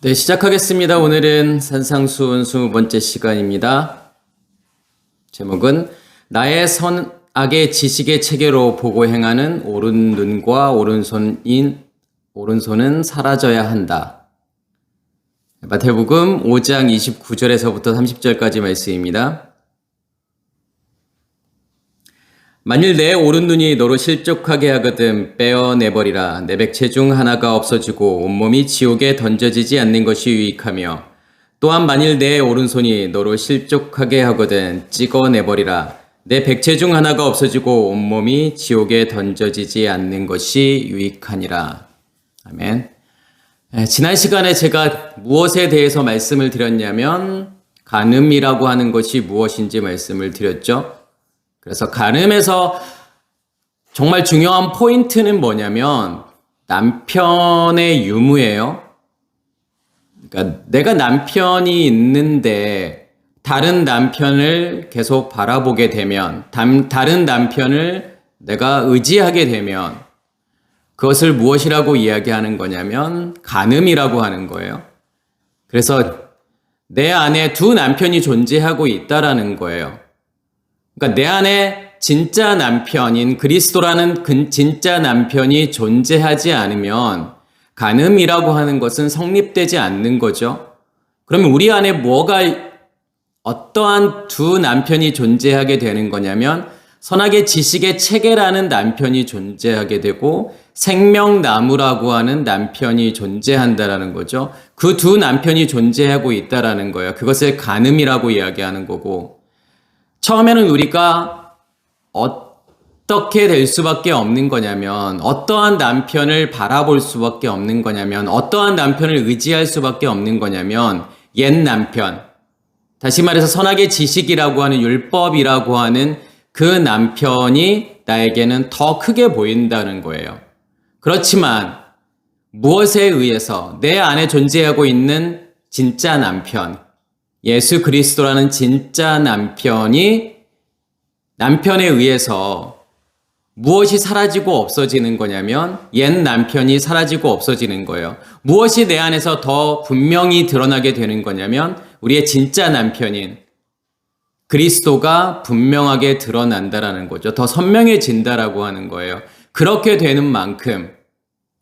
네, 시작하겠습니다. 오늘은 산상수훈 20번째 시간입니다. 제목은 나의 선악의 지식의 체계로 보고 행하는 오른 눈과 오른손은 사라져야 한다. 마태복음 5장 29절에서부터 30절까지 말씀입니다. 만일 내 오른 눈이 너로 실족하게 하거든 빼어내버리라. 내 백체 중 하나가 없어지고 온몸이 지옥에 던져지지 않는 것이 유익하며, 또한 만일 내 오른손이 너로 실족하게 하거든 찍어내버리라. 내 백체 중 하나가 없어지고 온몸이 지옥에 던져지지 않는 것이 유익하니라. 아멘. 지난 시간에 제가 무엇에 대해서 말씀을 드렸냐면 간음이라고 하는 것이 무엇인지 말씀을 드렸죠. 그래서 간음에서 정말 중요한 포인트는 뭐냐면 남편의 유무예요. 그러니까 내가 남편이 있는데 다른 남편을 계속 바라보게 되면, 다른 남편을 내가 의지하게 되면 그것을 무엇이라고 이야기하는 거냐면 간음이라고 하는 거예요. 그래서 내 안에 두 남편이 존재하고 있다라는 거예요. 그러니까 내 안에 진짜 남편인 그리스도라는 진짜 남편이 존재하지 않으면 간음이라고 하는 것은 성립되지 않는 거죠. 그러면 우리 안에 어떠한 두 남편이 존재하게 되는 거냐면 선악의 지식의 체계라는 남편이 존재하게 되고 생명나무라고 하는 남편이 존재한다라는 거죠. 그 두 남편이 존재하고 있다라는 거예요. 그것을 간음이라고 이야기하는 거고, 처음에는 우리가 어떻게 될 수밖에 없는 거냐면, 어떠한 남편을 바라볼 수밖에 없는 거냐면, 어떠한 남편을 의지할 수밖에 없는 거냐면 옛 남편, 다시 말해서 선악의 지식이라고 하는 율법이라고 하는 그 남편이 나에게는 더 크게 보인다는 거예요. 그렇지만 무엇에 의해서 내 안에 존재하고 있는 진짜 남편, 예수 그리스도라는 진짜 남편에 의해서 무엇이 사라지고 없어지는 거냐면 옛 남편이 사라지고 없어지는 거예요. 무엇이 내 안에서 더 분명히 드러나게 되는 거냐면 우리의 진짜 남편인 그리스도가 분명하게 드러난다라는 거죠. 더 선명해진다라고 하는 거예요. 그렇게 되는 만큼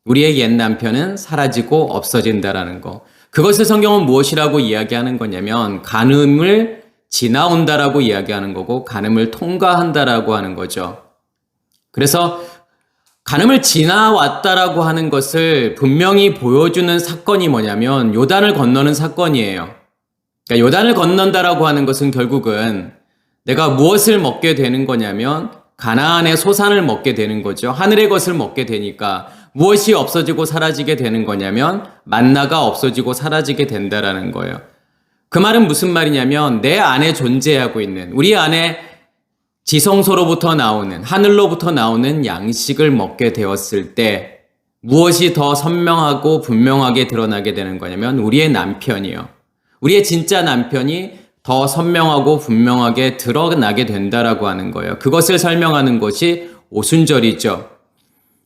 우리의 옛 남편은 사라지고 없어진다라는 거. 그것을 성경은 무엇이라고 이야기하는 거냐면 간음을 지나온다라고 이야기하는 거고, 간음을 통과한다라고 하는 거죠. 그래서 간음을 지나왔다라고 하는 것을 분명히 보여주는 사건이 뭐냐면 요단을 건너는 사건이에요. 그러니까 요단을 건넌다라고 하는 것은 결국은 내가 무엇을 먹게 되는 거냐면 가나안의 소산을 먹게 되는 거죠. 하늘의 것을 먹게 되니까 무엇이 없어지고 사라지게 되는 거냐면 만나가 없어지고 사라지게 된다라는 거예요. 그 말은 무슨 말이냐면 내 안에 존재하고 있는, 우리 안에 지성소로부터 나오는, 하늘로부터 나오는 양식을 먹게 되었을 때 무엇이 더 선명하고 분명하게 드러나게 되는 거냐면 우리의 남편이요. 우리의 진짜 남편이 더 선명하고 분명하게 드러나게 된다라고 하는 거예요. 그것을 설명하는 것이 오순절이죠.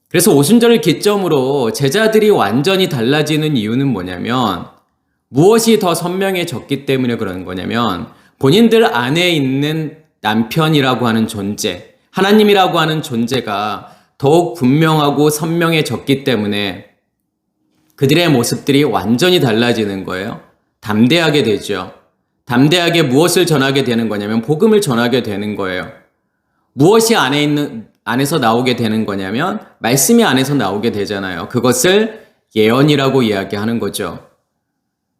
그래서 오순절을 기점으로 제자들이 완전히 달라지는 이유는 뭐냐면 무엇이 더 선명해졌기 때문에 그러는 거냐면 본인들 안에 있는 남편이라고 하는 존재, 하나님이라고 하는 존재가 더욱 분명하고 선명해졌기 때문에 그들의 모습들이 완전히 달라지는 거예요. 담대하게 되죠. 담대하게 무엇을 전하게 되는 거냐면 복음을 전하게 되는 거예요. 무엇이 안에서 나오게 되는 거냐면 말씀이 안에서 나오게 되잖아요. 그것을 예언이라고 이야기하는 거죠.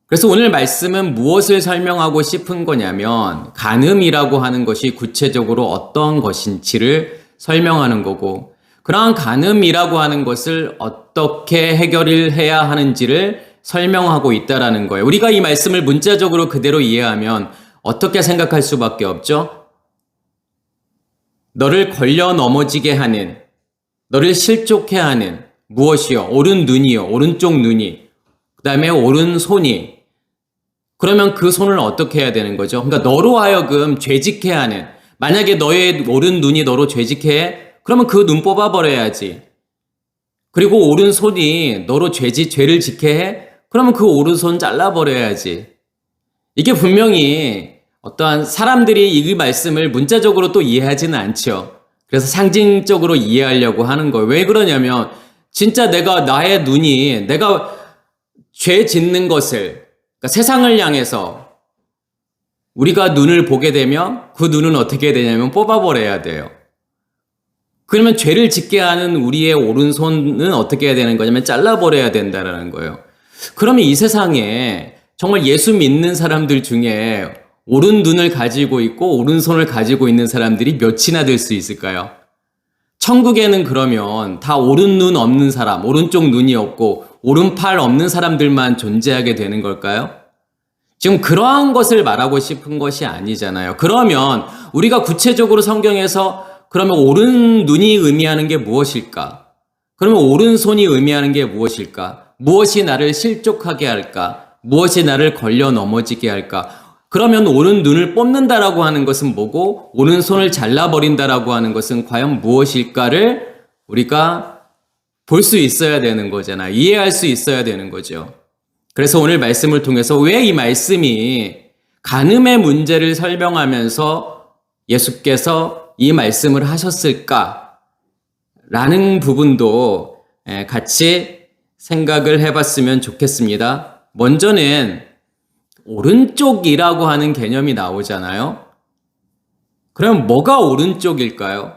그래서 오늘 말씀은 무엇을 설명하고 싶은 거냐면 간음이라고 하는 것이 구체적으로 어떤 것인지를 설명하는 거고, 그러한 간음이라고 하는 것을 어떻게 해결을 해야 하는지를 설명하고 있다라는 거예요. 우리가 이 말씀을 문자적으로 그대로 이해하면 어떻게 생각할 수밖에 없죠? 너를 걸려 넘어지게 하는, 너를 실족해 하는 무엇이요? 오른 눈이요. 오른쪽 눈이. 그 다음에 오른손이. 그러면 그 손을 어떻게 해야 되는 거죠? 그러니까 너로 하여금 죄짓게 하는, 만약에 너의 오른 눈이 너로 죄짓게 해? 그러면 그 눈 뽑아버려야지. 그리고 오른손이 너로 죄를 짓게 해? 그러면 그 오른손 잘라버려야지. 이게 분명히 어떠한 사람들이 이 말씀을 문자적으로 또 이해하지는 않죠. 그래서 상징적으로 이해하려고 하는 거예요. 왜 그러냐면 진짜 나의 눈이 내가 죄 짓는 것을, 그러니까 세상을 향해서 우리가 눈을 보게 되면 그 눈은 어떻게 되냐면 뽑아버려야 돼요. 그러면 죄를 짓게 하는 우리의 오른손은 어떻게 해야 되는 거냐면 잘라버려야 된다는 거예요. 그러면 이 세상에 정말 예수 믿는 사람들 중에 오른 눈을 가지고 있고 오른손을 가지고 있는 사람들이 몇이나 될 수 있을까요? 천국에는 그러면 다 오른 눈 없는 사람, 오른쪽 눈이 없고 오른팔 없는 사람들만 존재하게 되는 걸까요? 지금 그러한 것을 말하고 싶은 것이 아니잖아요. 그러면 우리가 구체적으로 성경에서 그러면 오른 눈이 의미하는 게 무엇일까? 그러면 오른손이 의미하는 게 무엇일까? 무엇이 나를 실족하게 할까? 무엇이 나를 걸려 넘어지게 할까? 그러면 오른 눈을 뽑는다라고 하는 것은 뭐고 오른손을 잘라버린다라고 하는 것은 과연 무엇일까를 우리가 볼 수 있어야 되는 거잖아요. 이해할 수 있어야 되는 거죠. 그래서 오늘 말씀을 통해서 왜 이 말씀이 간음의 문제를 설명하면서 예수께서 이 말씀을 하셨을까? 라는 부분도 같이 생각을 해봤으면 좋겠습니다. 먼저는 오른쪽이라고 하는 개념이 나오잖아요. 그럼 뭐가 오른쪽일까요?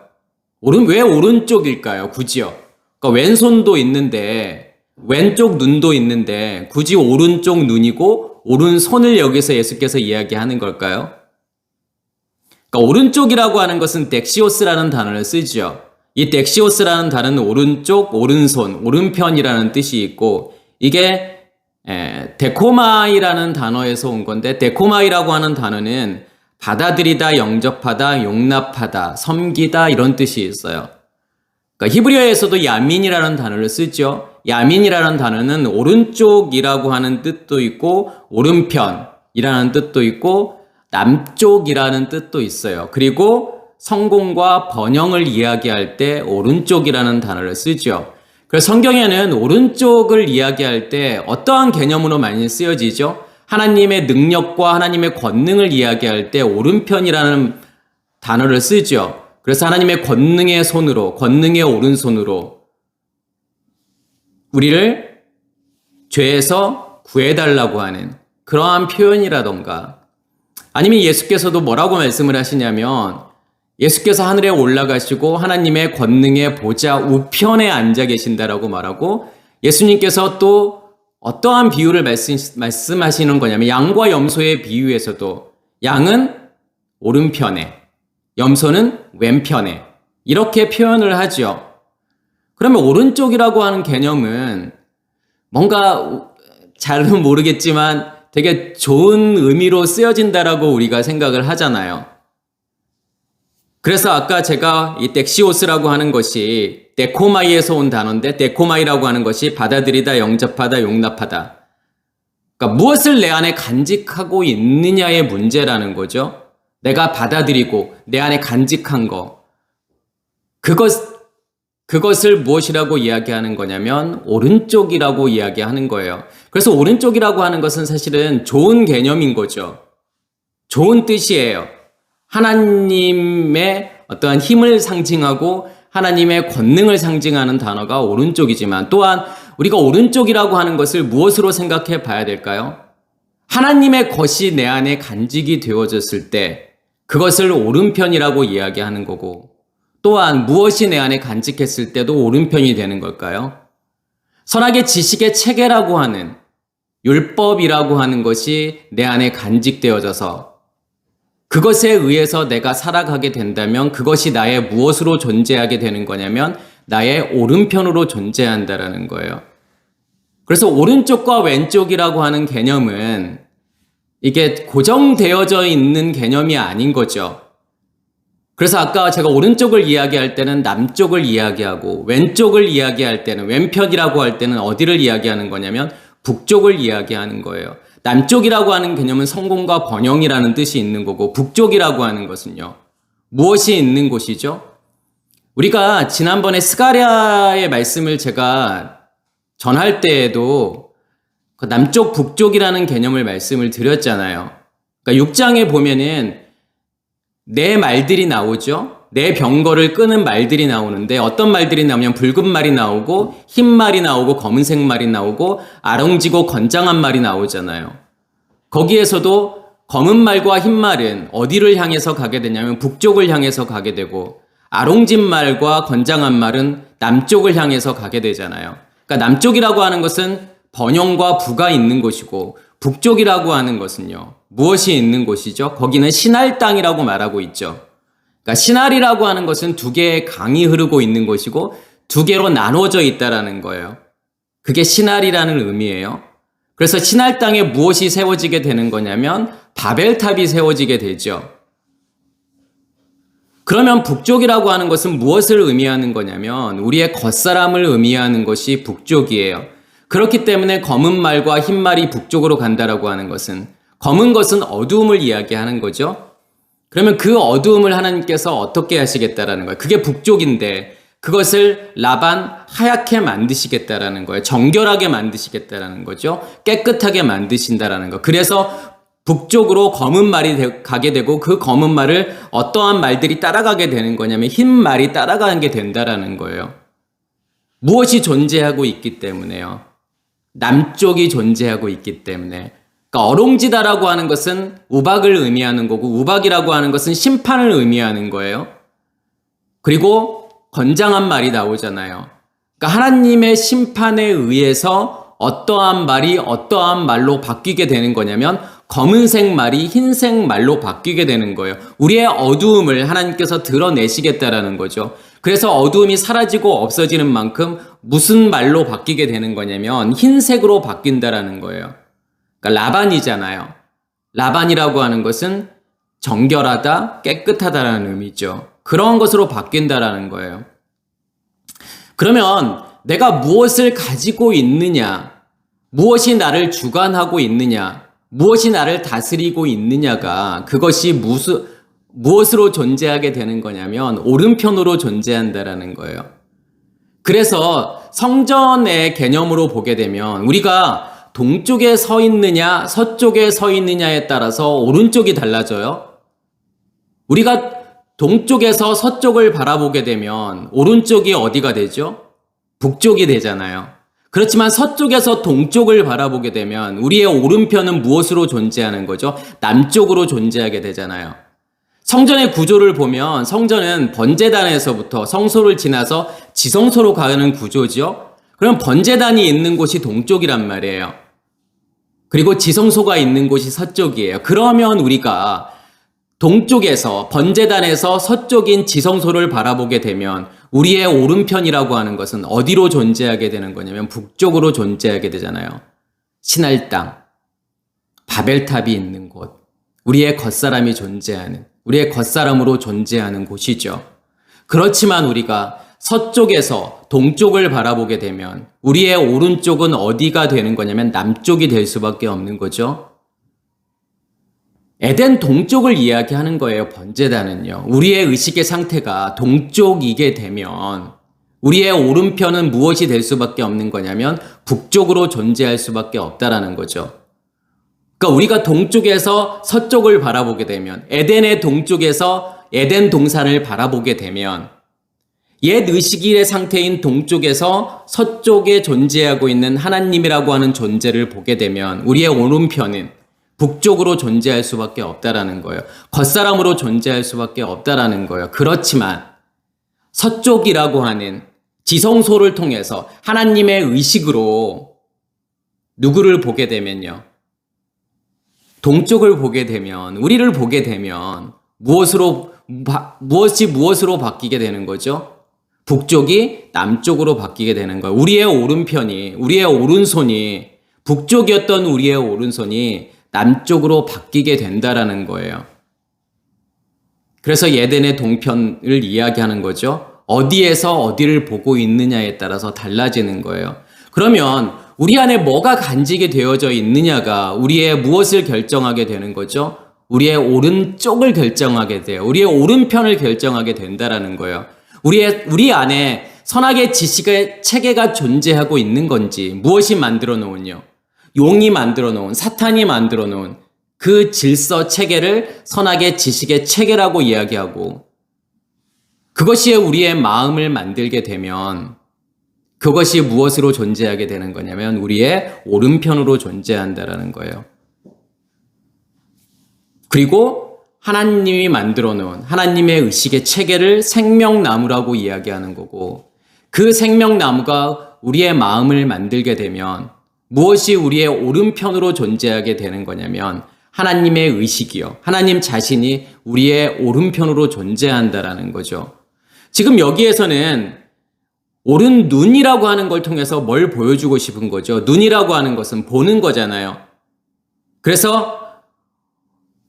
왜 오른쪽일까요? 굳이요. 그러니까 왼손도 있는데 왼쪽 눈도 있는데 굳이 오른쪽 눈이고 오른손을 여기서 예수께서 이야기하는 걸까요? 그러니까 오른쪽이라고 하는 것은 덱시오스라는 단어를 쓰죠. 이 덱시오스라는 단어는 오른쪽, 오른손, 오른편이라는 뜻이 있고 이게 데코마이라는 단어에서 온 건데 데코마이라고 하는 단어는 받아들이다, 영접하다, 용납하다, 섬기다 이런 뜻이 있어요. 그러니까 히브리어에서도 야민이라는 단어를 쓰죠. 야민이라는 단어는 오른쪽이라고 하는 뜻도 있고 오른편이라는 뜻도 있고 남쪽이라는 뜻도 있어요. 그리고 성공과 번영을 이야기할 때 오른쪽이라는 단어를 쓰죠. 그래서 성경에는 오른쪽을 이야기할 때 어떠한 개념으로 많이 쓰여지죠? 하나님의 능력과 하나님의 권능을 이야기할 때 오른편이라는 단어를 쓰죠. 그래서 하나님의 권능의 손으로, 권능의 오른손으로 우리를 죄에서 구해달라고 하는 그러한 표현이라던가 아니면 예수께서도 뭐라고 말씀을 하시냐면 예수께서 하늘에 올라가시고 하나님의 권능의 보좌 우편에 앉아 계신다라고 말하고 예수님께서 또 어떠한 비유를 말씀하시는 거냐면 양과 염소의 비유에서도 양은 오른편에 염소는 왼편에 이렇게 표현을 하죠. 그러면 오른쪽이라고 하는 개념은 뭔가 잘은 모르겠지만 되게 좋은 의미로 쓰여진다라고 우리가 생각을 하잖아요. 그래서 아까 제가 이 덱시오스라고 하는 것이 데코마이에서 온 단어인데 데코마이라고 하는 것이 받아들이다, 영접하다, 용납하다. 그러니까 무엇을 내 안에 간직하고 있느냐의 문제라는 거죠. 내가 받아들이고 내 안에 간직한 거. 그것을 무엇이라고 이야기하는 거냐면 오른쪽이라고 이야기하는 거예요. 그래서 오른쪽이라고 하는 것은 사실은 좋은 개념인 거죠. 좋은 뜻이에요. 하나님의 어떠한 힘을 상징하고 하나님의 권능을 상징하는 단어가 오른쪽이지만 또한 우리가 오른쪽이라고 하는 것을 무엇으로 생각해 봐야 될까요? 하나님의 것이 내 안에 간직이 되어졌을 때 그것을 오른편이라고 이야기하는 거고 또한 무엇이 내 안에 간직했을 때도 오른편이 되는 걸까요? 선악의 지식의 체계라고 하는 율법이라고 하는 것이 내 안에 간직되어져서 그것에 의해서 내가 살아가게 된다면 그것이 나의 무엇으로 존재하게 되는 거냐면 나의 오른편으로 존재한다라는 거예요. 그래서 오른쪽과 왼쪽이라고 하는 개념은 이게 고정되어져 있는 개념이 아닌 거죠. 그래서 아까 제가 오른쪽을 이야기할 때는 남쪽을 이야기하고 왼쪽을 이야기할 때는 왼편이라고 할 때는 어디를 이야기하는 거냐면 북쪽을 이야기하는 거예요. 남쪽이라고 하는 개념은 성공과 번영이라는 뜻이 있는 거고 북쪽이라고 하는 것은요. 무엇이 있는 곳이죠? 우리가 지난번에 스가랴의 말씀을 제가 전할 때에도 남쪽, 북쪽이라는 개념을 말씀을 드렸잖아요. 그러니까 6장에 보면은 네 말들이 나오죠. 네 병거를 끄는 말들이 나오는데 어떤 말들이 나오냐면 붉은 말이 나오고 흰 말이 나오고 검은색 말이 나오고 아롱지고 건장한 말이 나오잖아요. 거기에서도 검은 말과 흰 말은 어디를 향해서 가게 되냐면 북쪽을 향해서 가게 되고 아롱진 말과 건장한 말은 남쪽을 향해서 가게 되잖아요. 그러니까 남쪽이라고 하는 것은 번영과 부가 있는 곳이고 북쪽이라고 하는 것은요. 무엇이 있는 곳이죠? 거기는 신할 땅이라고 말하고 있죠. 그러니까 신할이라고 하는 것은 두 개의 강이 흐르고 있는 곳이고 두 개로 나눠져 있다라는 거예요. 그게 신할이라는 의미예요. 그래서 신할 땅에 무엇이 세워지게 되는 거냐면 바벨탑이 세워지게 되죠. 그러면 북쪽이라고 하는 것은 무엇을 의미하는 거냐면 우리의 겉사람을 의미하는 것이 북쪽이에요. 그렇기 때문에 검은 말과 흰 말이 북쪽으로 간다라고 하는 것은 검은 것은 어두움을 이야기하는 거죠. 그러면 그 어두움을 하나님께서 어떻게 하시겠다라는 거예요. 그게 북쪽인데 그것을 라반 하얗게 만드시겠다라는 거예요. 정결하게 만드시겠다라는 거죠. 깨끗하게 만드신다라는 거. 그래서 북쪽으로 검은 말이 가게 되고 그 검은 말을 어떠한 말들이 따라가게 되는 거냐면 흰 말이 따라가게 된다라는 거예요. 무엇이 존재하고 있기 때문에요. 남쪽이 존재하고 있기 때문에. 그러니까 어롱지다라고 하는 것은 우박을 의미하는 거고 우박이라고 하는 것은 심판을 의미하는 거예요. 그리고 건장한 말이 나오잖아요. 그러니까 하나님의 심판에 의해서 어떠한 말이 어떠한 말로 바뀌게 되는 거냐면 검은색 말이 흰색 말로 바뀌게 되는 거예요. 우리의 어두움을 하나님께서 드러내시겠다라는 거죠. 그래서 어두움이 사라지고 없어지는 만큼 무슨 말로 바뀌게 되는 거냐면 흰색으로 바뀐다라는 거예요. 그러니까 라반이잖아요. 라반이라고 하는 것은 정결하다, 깨끗하다라는 의미죠. 그런 것으로 바뀐다라는 거예요. 그러면 내가 무엇을 가지고 있느냐, 무엇이 나를 주관하고 있느냐, 무엇이 나를 다스리고 있느냐가 그것이 무엇으로 존재하게 되는 거냐면 오른편으로 존재한다라는 거예요. 그래서 성전의 개념으로 보게 되면 우리가 동쪽에 서 있느냐 서쪽에 서 있느냐에 따라서 오른쪽이 달라져요. 우리가 동쪽에서 서쪽을 바라보게 되면 오른쪽이 어디가 되죠? 북쪽이 되잖아요. 그렇지만 서쪽에서 동쪽을 바라보게 되면 우리의 오른편은 무엇으로 존재하는 거죠? 남쪽으로 존재하게 되잖아요. 성전의 구조를 보면 성전은 번제단에서부터 성소를 지나서 지성소로 가는 구조죠. 그럼 번제단이 있는 곳이 동쪽이란 말이에요. 그리고 지성소가 있는 곳이 서쪽이에요. 그러면 우리가 동쪽에서 번제단에서 서쪽인 지성소를 바라보게 되면 우리의 오른편이라고 하는 것은 어디로 존재하게 되는 거냐면 북쪽으로 존재하게 되잖아요. 신할 땅, 바벨탑이 있는 곳, 우리의 겉사람이 존재하는, 우리의 겉사람으로 존재하는 곳이죠. 그렇지만 우리가 서쪽에서 동쪽을 바라보게 되면 우리의 오른쪽은 어디가 되는 거냐면 남쪽이 될 수밖에 없는 거죠. 에덴 동쪽을 이야기하는 거예요. 번제단은요. 우리의 의식의 상태가 동쪽이게 되면 우리의 오른편은 무엇이 될 수밖에 없는 거냐면 북쪽으로 존재할 수밖에 없다라는 거죠. 그러니까 우리가 동쪽에서 서쪽을 바라보게 되면 에덴의 동쪽에서 에덴 동산을 바라보게 되면 옛 의식의 상태인 동쪽에서 서쪽에 존재하고 있는 하나님이라고 하는 존재를 보게 되면 우리의 오른편은 북쪽으로 존재할 수밖에 없다라는 거예요. 겉사람으로 존재할 수밖에 없다라는 거예요. 그렇지만 서쪽이라고 하는 지성소를 통해서 하나님의 의식으로 누구를 보게 되면요. 동쪽을 보게 되면, 우리를 보게 되면 무엇이 무엇으로 바뀌게 되는 거죠? 북쪽이 남쪽으로 바뀌게 되는 거예요. 우리의 오른편이, 우리의 오른손이 북쪽이었던 우리의 오른손이 남쪽으로 바뀌게 된다라는 거예요. 그래서 에덴의 동편을 이야기하는 거죠. 어디에서 어디를 보고 있느냐에 따라서 달라지는 거예요. 그러면 우리 안에 뭐가 간직이 되어져 있느냐가 우리의 무엇을 결정하게 되는 거죠? 우리의 오른쪽을 결정하게 돼요. 우리의 오른편을 결정하게 된다라는 거예요. 우리 안에 선악의 지식의 체계가 존재하고 있는 건지 무엇이 만들어 놓은요? 용이 만들어 놓은, 사탄이 만들어 놓은 그 질서 체계를 선악의 지식의 체계라고 이야기하고, 그것이 우리의 마음을 만들게 되면 그것이 무엇으로 존재하게 되는 거냐면 우리의 오른편으로 존재한다라는 거예요. 그리고 하나님이 만들어 놓은 하나님의 의식의 체계를 생명나무라고 이야기하는 거고, 그 생명나무가 우리의 마음을 만들게 되면 무엇이 우리의 오른편으로 존재하게 되는 거냐면 하나님의 의식이요, 하나님 자신이 우리의 오른편으로 존재한다라는 거죠. 지금 여기에서는 오른 눈이라고 하는 걸 통해서 뭘 보여주고 싶은 거죠? 눈이라고 하는 것은 보는 거잖아요. 그래서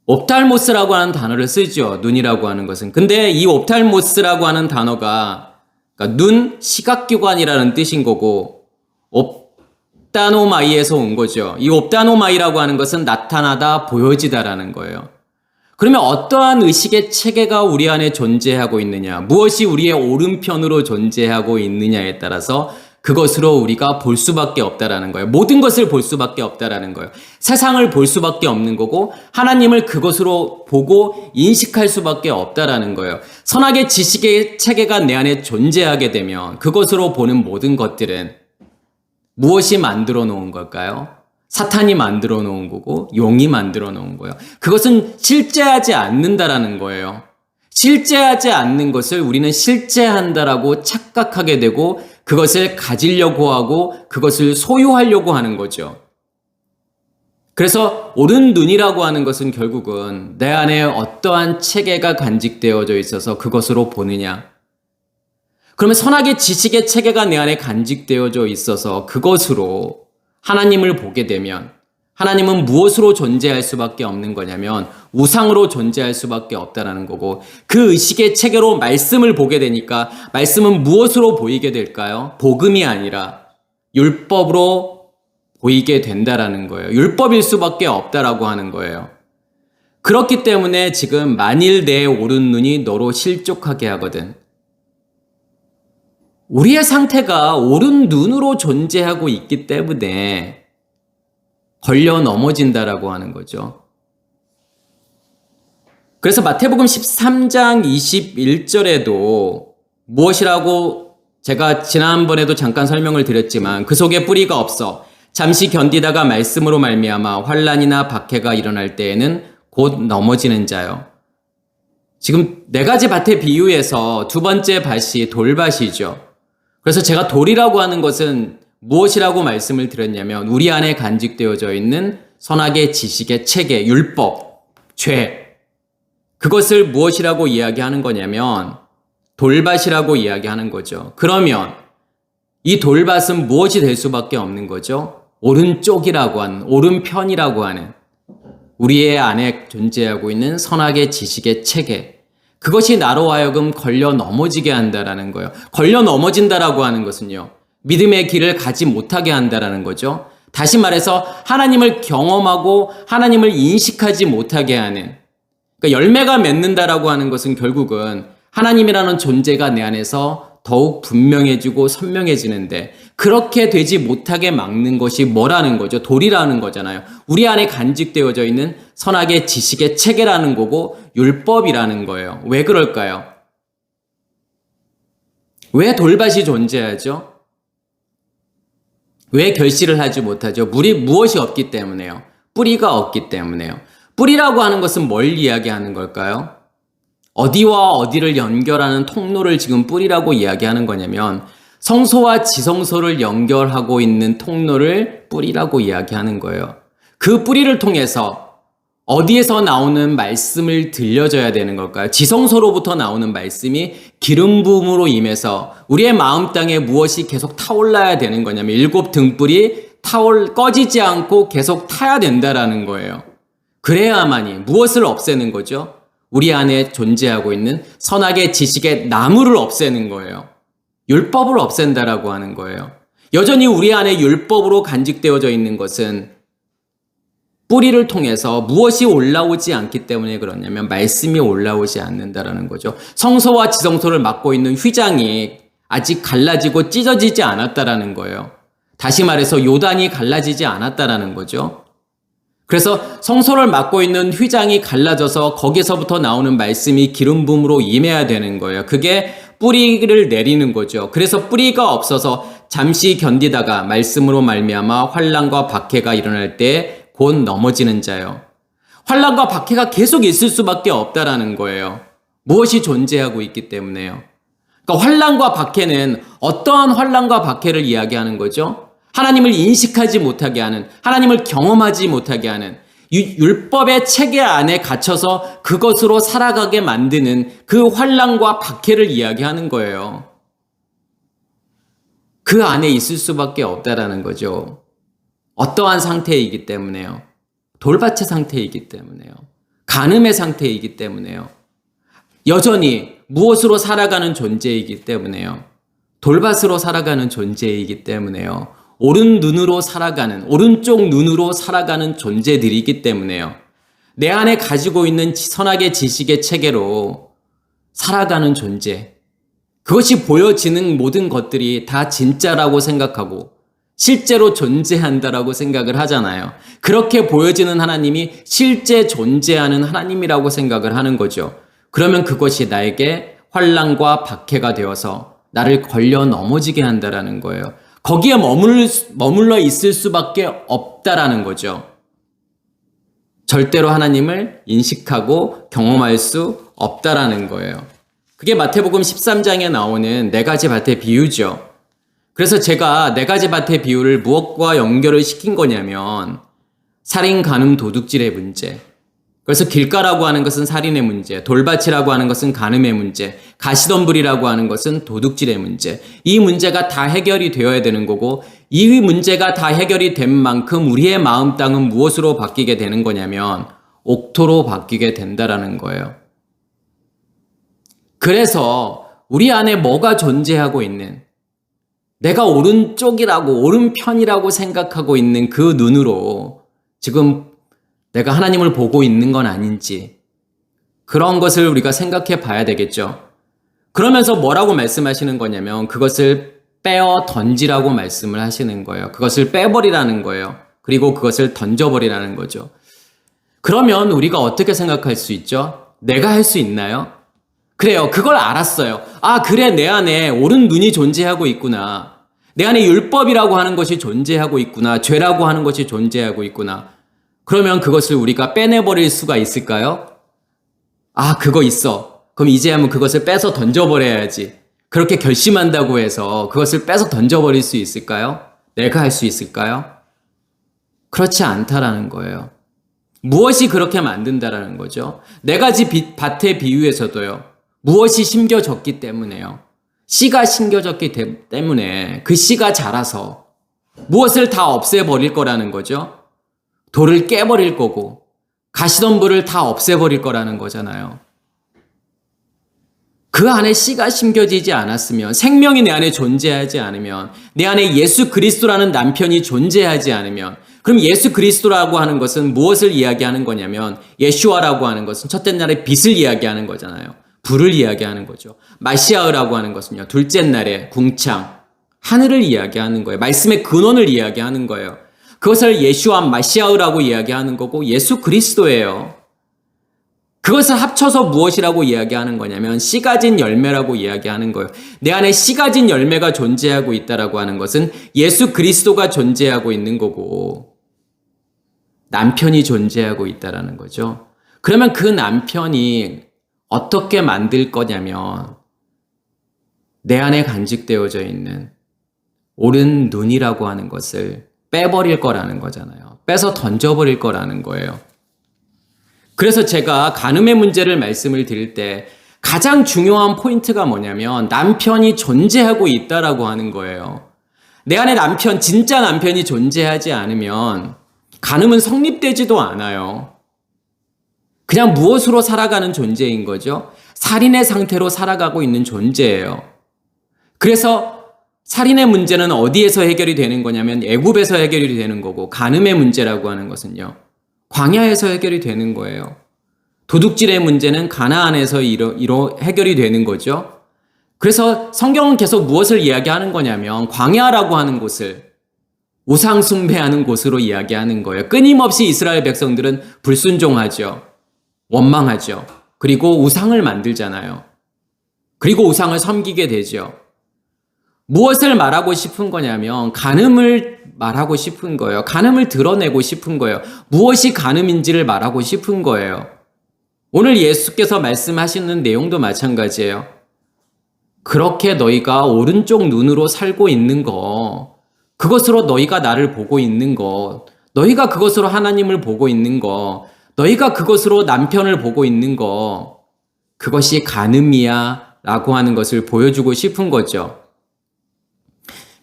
옵탈모스라고 하는 단어를 쓰죠. 눈이라고 하는 것은. 근데 이 옵탈모스라고 하는 단어가 그러니까 눈, 시각기관이라는 뜻인 거고, 옵다노마이에서 온 거죠. 이 옵다노마이라고 하는 것은 나타나다, 보여지다라는 거예요. 그러면 어떠한 의식의 체계가 우리 안에 존재하고 있느냐, 무엇이 우리의 오른편으로 존재하고 있느냐에 따라서 그것으로 우리가 볼 수밖에 없다라는 거예요. 모든 것을 볼 수밖에 없다라는 거예요. 세상을 볼 수밖에 없는 거고 하나님을 그것으로 보고 인식할 수밖에 없다라는 거예요. 선악의 지식의 체계가 내 안에 존재하게 되면 그것으로 보는 모든 것들은 무엇이 만들어 놓은 걸까요? 사탄이 만들어 놓은 거고 용이 만들어 놓은 거예요. 그것은 실제하지 않는다라는 거예요. 실제하지 않는 것을 우리는 실제한다라고 착각하게 되고 그것을 가지려고 하고 그것을 소유하려고 하는 거죠. 그래서 오른 눈이라고 하는 것은 결국은 내 안에 어떠한 체계가 간직되어져 있어서 그것으로 보느냐. 그러면 선악의 지식의 체계가 내 안에 간직되어져 있어서 그것으로 하나님을 보게 되면 하나님은 무엇으로 존재할 수밖에 없는 거냐면 우상으로 존재할 수밖에 없다라는 거고, 그 의식의 체계로 말씀을 보게 되니까 말씀은 무엇으로 보이게 될까요? 복음이 아니라 율법으로 보이게 된다라는 거예요. 율법일 수밖에 없다라고 하는 거예요. 그렇기 때문에 지금 만일 내 오른 눈이 너로 실족하게 하거든, 우리의 상태가 오른 눈으로 존재하고 있기 때문에 걸려 넘어진다라고 하는 거죠. 그래서 마태복음 13장 21절에도 무엇이라고 제가 지난번에도 잠깐 설명을 드렸지만 그 속에 뿌리가 없어 잠시 견디다가 말씀으로 말미암아 환난이나 박해가 일어날 때에는 곧 넘어지는 자요. 지금 네 가지 밭의 비유에서 두 번째 밭이 돌밭이죠. 그래서 제가 돌이라고 하는 것은 무엇이라고 말씀을 드렸냐면 우리 안에 간직되어져 있는 선악의 지식의 체계, 율법, 죄, 그것을 무엇이라고 이야기하는 거냐면 돌밭이라고 이야기하는 거죠. 그러면 이 돌밭은 무엇이 될 수밖에 없는 거죠? 오른쪽이라고 하는, 오른편이라고 하는 우리의 안에 존재하고 있는 선악의 지식의 체계, 그것이 나로 하여금 걸려 넘어지게 한다라는 거예요. 걸려 넘어진다라고 하는 것은요, 믿음의 길을 가지 못하게 한다라는 거죠. 다시 말해서 하나님을 경험하고 하나님을 인식하지 못하게 하는, 그러니까 열매가 맺는다라고 하는 것은 결국은 하나님이라는 존재가 내 안에서 더욱 분명해지고 선명해지는데 그렇게 되지 못하게 막는 것이 뭐라는 거죠? 돌이라는 거잖아요. 우리 안에 간직되어져 있는 선악의 지식의 체계라는 거고 율법이라는 거예요. 왜 그럴까요? 왜 돌밭이 존재하죠? 왜 결실을 하지 못하죠? 무엇이 없기 때문에요. 뿌리가 없기 때문에요. 뿌리라고 하는 것은 뭘 이야기하는 걸까요? 어디와 어디를 연결하는 통로를 지금 뿌리라고 이야기하는 거냐면 성소와 지성소를 연결하고 있는 통로를 뿌리라고 이야기하는 거예요. 그 뿌리를 통해서 어디에서 나오는 말씀을 들려줘야 되는 걸까요? 지성소로부터 나오는 말씀이 기름 부음으로 임해서 우리의 마음 땅에 무엇이 계속 타올라야 되는 거냐면 7 등불이 꺼지지 않고 계속 타야 된다라는 거예요. 그래야만이 무엇을 없애는 거죠? 우리 안에 존재하고 있는 선악의 지식의 나무를 없애는 거예요. 율법을 없앤다라고 하는 거예요. 여전히 우리 안에 율법으로 간직되어져 있는 것은 뿌리를 통해서 무엇이 올라오지 않기 때문에 그러냐면 말씀이 올라오지 않는다라는 거죠. 성소와 지성소를 막고 있는 휘장이 아직 갈라지고 찢어지지 않았다라는 거예요. 다시 말해서 요단이 갈라지지 않았다라는 거죠. 그래서 성소를 맡고 있는 휘장이 갈라져서 거기서부터 나오는 말씀이 기름 부음으로 임해야 되는 거예요. 그게 뿌리를 내리는 거죠. 그래서 뿌리가 없어서 잠시 견디다가 말씀으로 말미암아 환난과 박해가 일어날 때 곧 넘어지는 자요. 환난과 박해가 계속 있을 수밖에 없다라는 거예요. 무엇이 존재하고 있기 때문에요. 그러니까 환난과 박해는 어떠한 환난과 박해를 이야기하는 거죠? 하나님을 인식하지 못하게 하는, 하나님을 경험하지 못하게 하는, 율법의 체계 안에 갇혀서 그것으로 살아가게 만드는 그 환난과 박해를 이야기하는 거예요. 그 안에 있을 수밖에 없다라는 거죠. 어떠한 상태이기 때문에요. 돌밭의 상태이기 때문에요. 간음의 상태이기 때문에요. 여전히 무엇으로 살아가는 존재이기 때문에요. 돌밭으로 살아가는 존재이기 때문에요. 오른쪽 눈으로 살아가는 존재들이기 때문에요. 내 안에 가지고 있는 선악의 지식의 체계로 살아가는 존재. 그것이 보여지는 모든 것들이 다 진짜라고 생각하고 실제로 존재한다라고 생각을 하잖아요. 그렇게 보여지는 하나님이 실제 존재하는 하나님이라고 생각을 하는 거죠. 그러면 그것이 나에게 환난과 박해가 되어서 나를 걸려 넘어지게 한다라는 거예요. 거기에 머물러 있을 수밖에 없다라는 거죠. 절대로 하나님을 인식하고 경험할 수 없다라는 거예요. 그게 마태복음 13장에 나오는 네 가지 밭의 비유죠. 그래서 제가 네 가지 밭의 비유를 무엇과 연결을 시킨 거냐면 살인, 간음, 도둑질의 문제. 그래서 길가라고 하는 것은 살인의 문제, 돌밭이라고 하는 것은 간음의 문제, 가시덤불이라고 하는 것은 도둑질의 문제. 이 문제가 다 해결이 되어야 되는 거고 이 문제가 다 해결이 된 만큼 우리의 마음 땅은 무엇으로 바뀌게 되는 거냐면 옥토로 바뀌게 된다라는 거예요. 그래서 우리 안에 뭐가 존재하고 있는, 내가 오른쪽이라고 오른편이라고 생각하고 있는 그 눈으로 지금 내가 하나님을 보고 있는 건 아닌지 그런 것을 우리가 생각해 봐야 되겠죠. 그러면서 뭐라고 말씀하시는 거냐면 그것을 빼어 던지라고 말씀을 하시는 거예요. 그것을 빼버리라는 거예요. 그리고 그것을 던져버리라는 거죠. 그러면 우리가 어떻게 생각할 수 있죠? 내가 할 수 있나요? 그래요. 그걸 알았어요. 아, 그래, 내 안에 옳은 눈이 존재하고 있구나. 내 안에 율법이라고 하는 것이 존재하고 있구나. 죄라고 하는 것이 존재하고 있구나. 그러면 그것을 우리가 빼내버릴 수가 있을까요? 아, 그거 있어. 그럼 이제 하면 그것을 빼서 던져버려야지. 그렇게 결심한다고 해서 그것을 빼서 던져버릴 수 있을까요? 내가 할 수 있을까요? 그렇지 않다라는 거예요. 무엇이 그렇게 만든다라는 거죠? 네 가지 밭의 비유에서도요. 무엇이 심겨졌기 때문에요. 씨가 심겨졌기 때문에 그 씨가 자라서 무엇을 다 없애버릴 거라는 거죠. 돌을 깨버릴 거고 가시덤불을 다 없애버릴 거라는 거잖아요. 그 안에 씨가 심겨지지 않았으면, 생명이 내 안에 존재하지 않으면, 내 안에 예수 그리스도라는 남편이 존재하지 않으면, 그럼 예수 그리스도라고 하는 것은 무엇을 이야기하는 거냐면 예슈아라고 하는 것은 첫째 날의 빛을 이야기하는 거잖아요. 불을 이야기하는 거죠. 마시아흐라고 하는 것은요, 둘째 날의 궁창, 하늘을 이야기하는 거예요. 말씀의 근원을 이야기하는 거예요. 그것을 예슈아 마시아흐라고 이야기하는 거고 예수 그리스도예요. 그것을 합쳐서 무엇이라고 이야기하는 거냐면 씨 가진 열매라고 이야기하는 거예요. 내 안에 씨 가진 열매가 존재하고 있다라고 하는 것은 예수 그리스도가 존재하고 있는 거고 남편이 존재하고 있다라는 거죠. 그러면 그 남편이 어떻게 만들 거냐면 내 안에 간직되어져 있는 옳은 눈이라고 하는 것을 빼버릴 거라는 거잖아요. 빼서 던져버릴 거라는 거예요. 그래서 제가 간음의 문제를 말씀을 드릴 때 가장 중요한 포인트가 뭐냐면 남편이 존재하고 있다라고 하는 거예요. 내 안에 남편, 진짜 남편이 존재하지 않으면 간음은 성립되지도 않아요. 그냥 무엇으로 살아가는 존재인 거죠? 살인의 상태로 살아가고 있는 존재예요. 그래서 살인의 문제는 어디에서 해결이 되는 거냐면 애굽에서 해결이 되는 거고 간음의 문제라고 하는 것은요. 광야에서 해결이 되는 거예요. 도둑질의 문제는 가나안에서 해결이 되는 거죠. 그래서 성경은 계속 무엇을 이야기하는 거냐면 광야라고 하는 곳을 우상 숭배하는 곳으로 이야기하는 거예요. 끊임없이 이스라엘 백성들은 불순종하죠. 원망하죠. 그리고 우상을 만들잖아요. 그리고 우상을 섬기게 되죠. 무엇을 말하고 싶은 거냐면 간음을 말하고 싶은 거예요. 간음을 드러내고 싶은 거예요. 무엇이 간음인지를 말하고 싶은 거예요. 오늘 예수께서 말씀하시는 내용도 마찬가지예요. 그렇게 너희가 오른쪽 눈으로 살고 있는 거, 그것으로 너희가 나를 보고 있는 것, 너희가 그것으로 하나님을 보고 있는 것, 너희가 그것으로 남편을 보고 있는 것, 그것이 간음이야 라고 하는 것을 보여주고 싶은 거죠.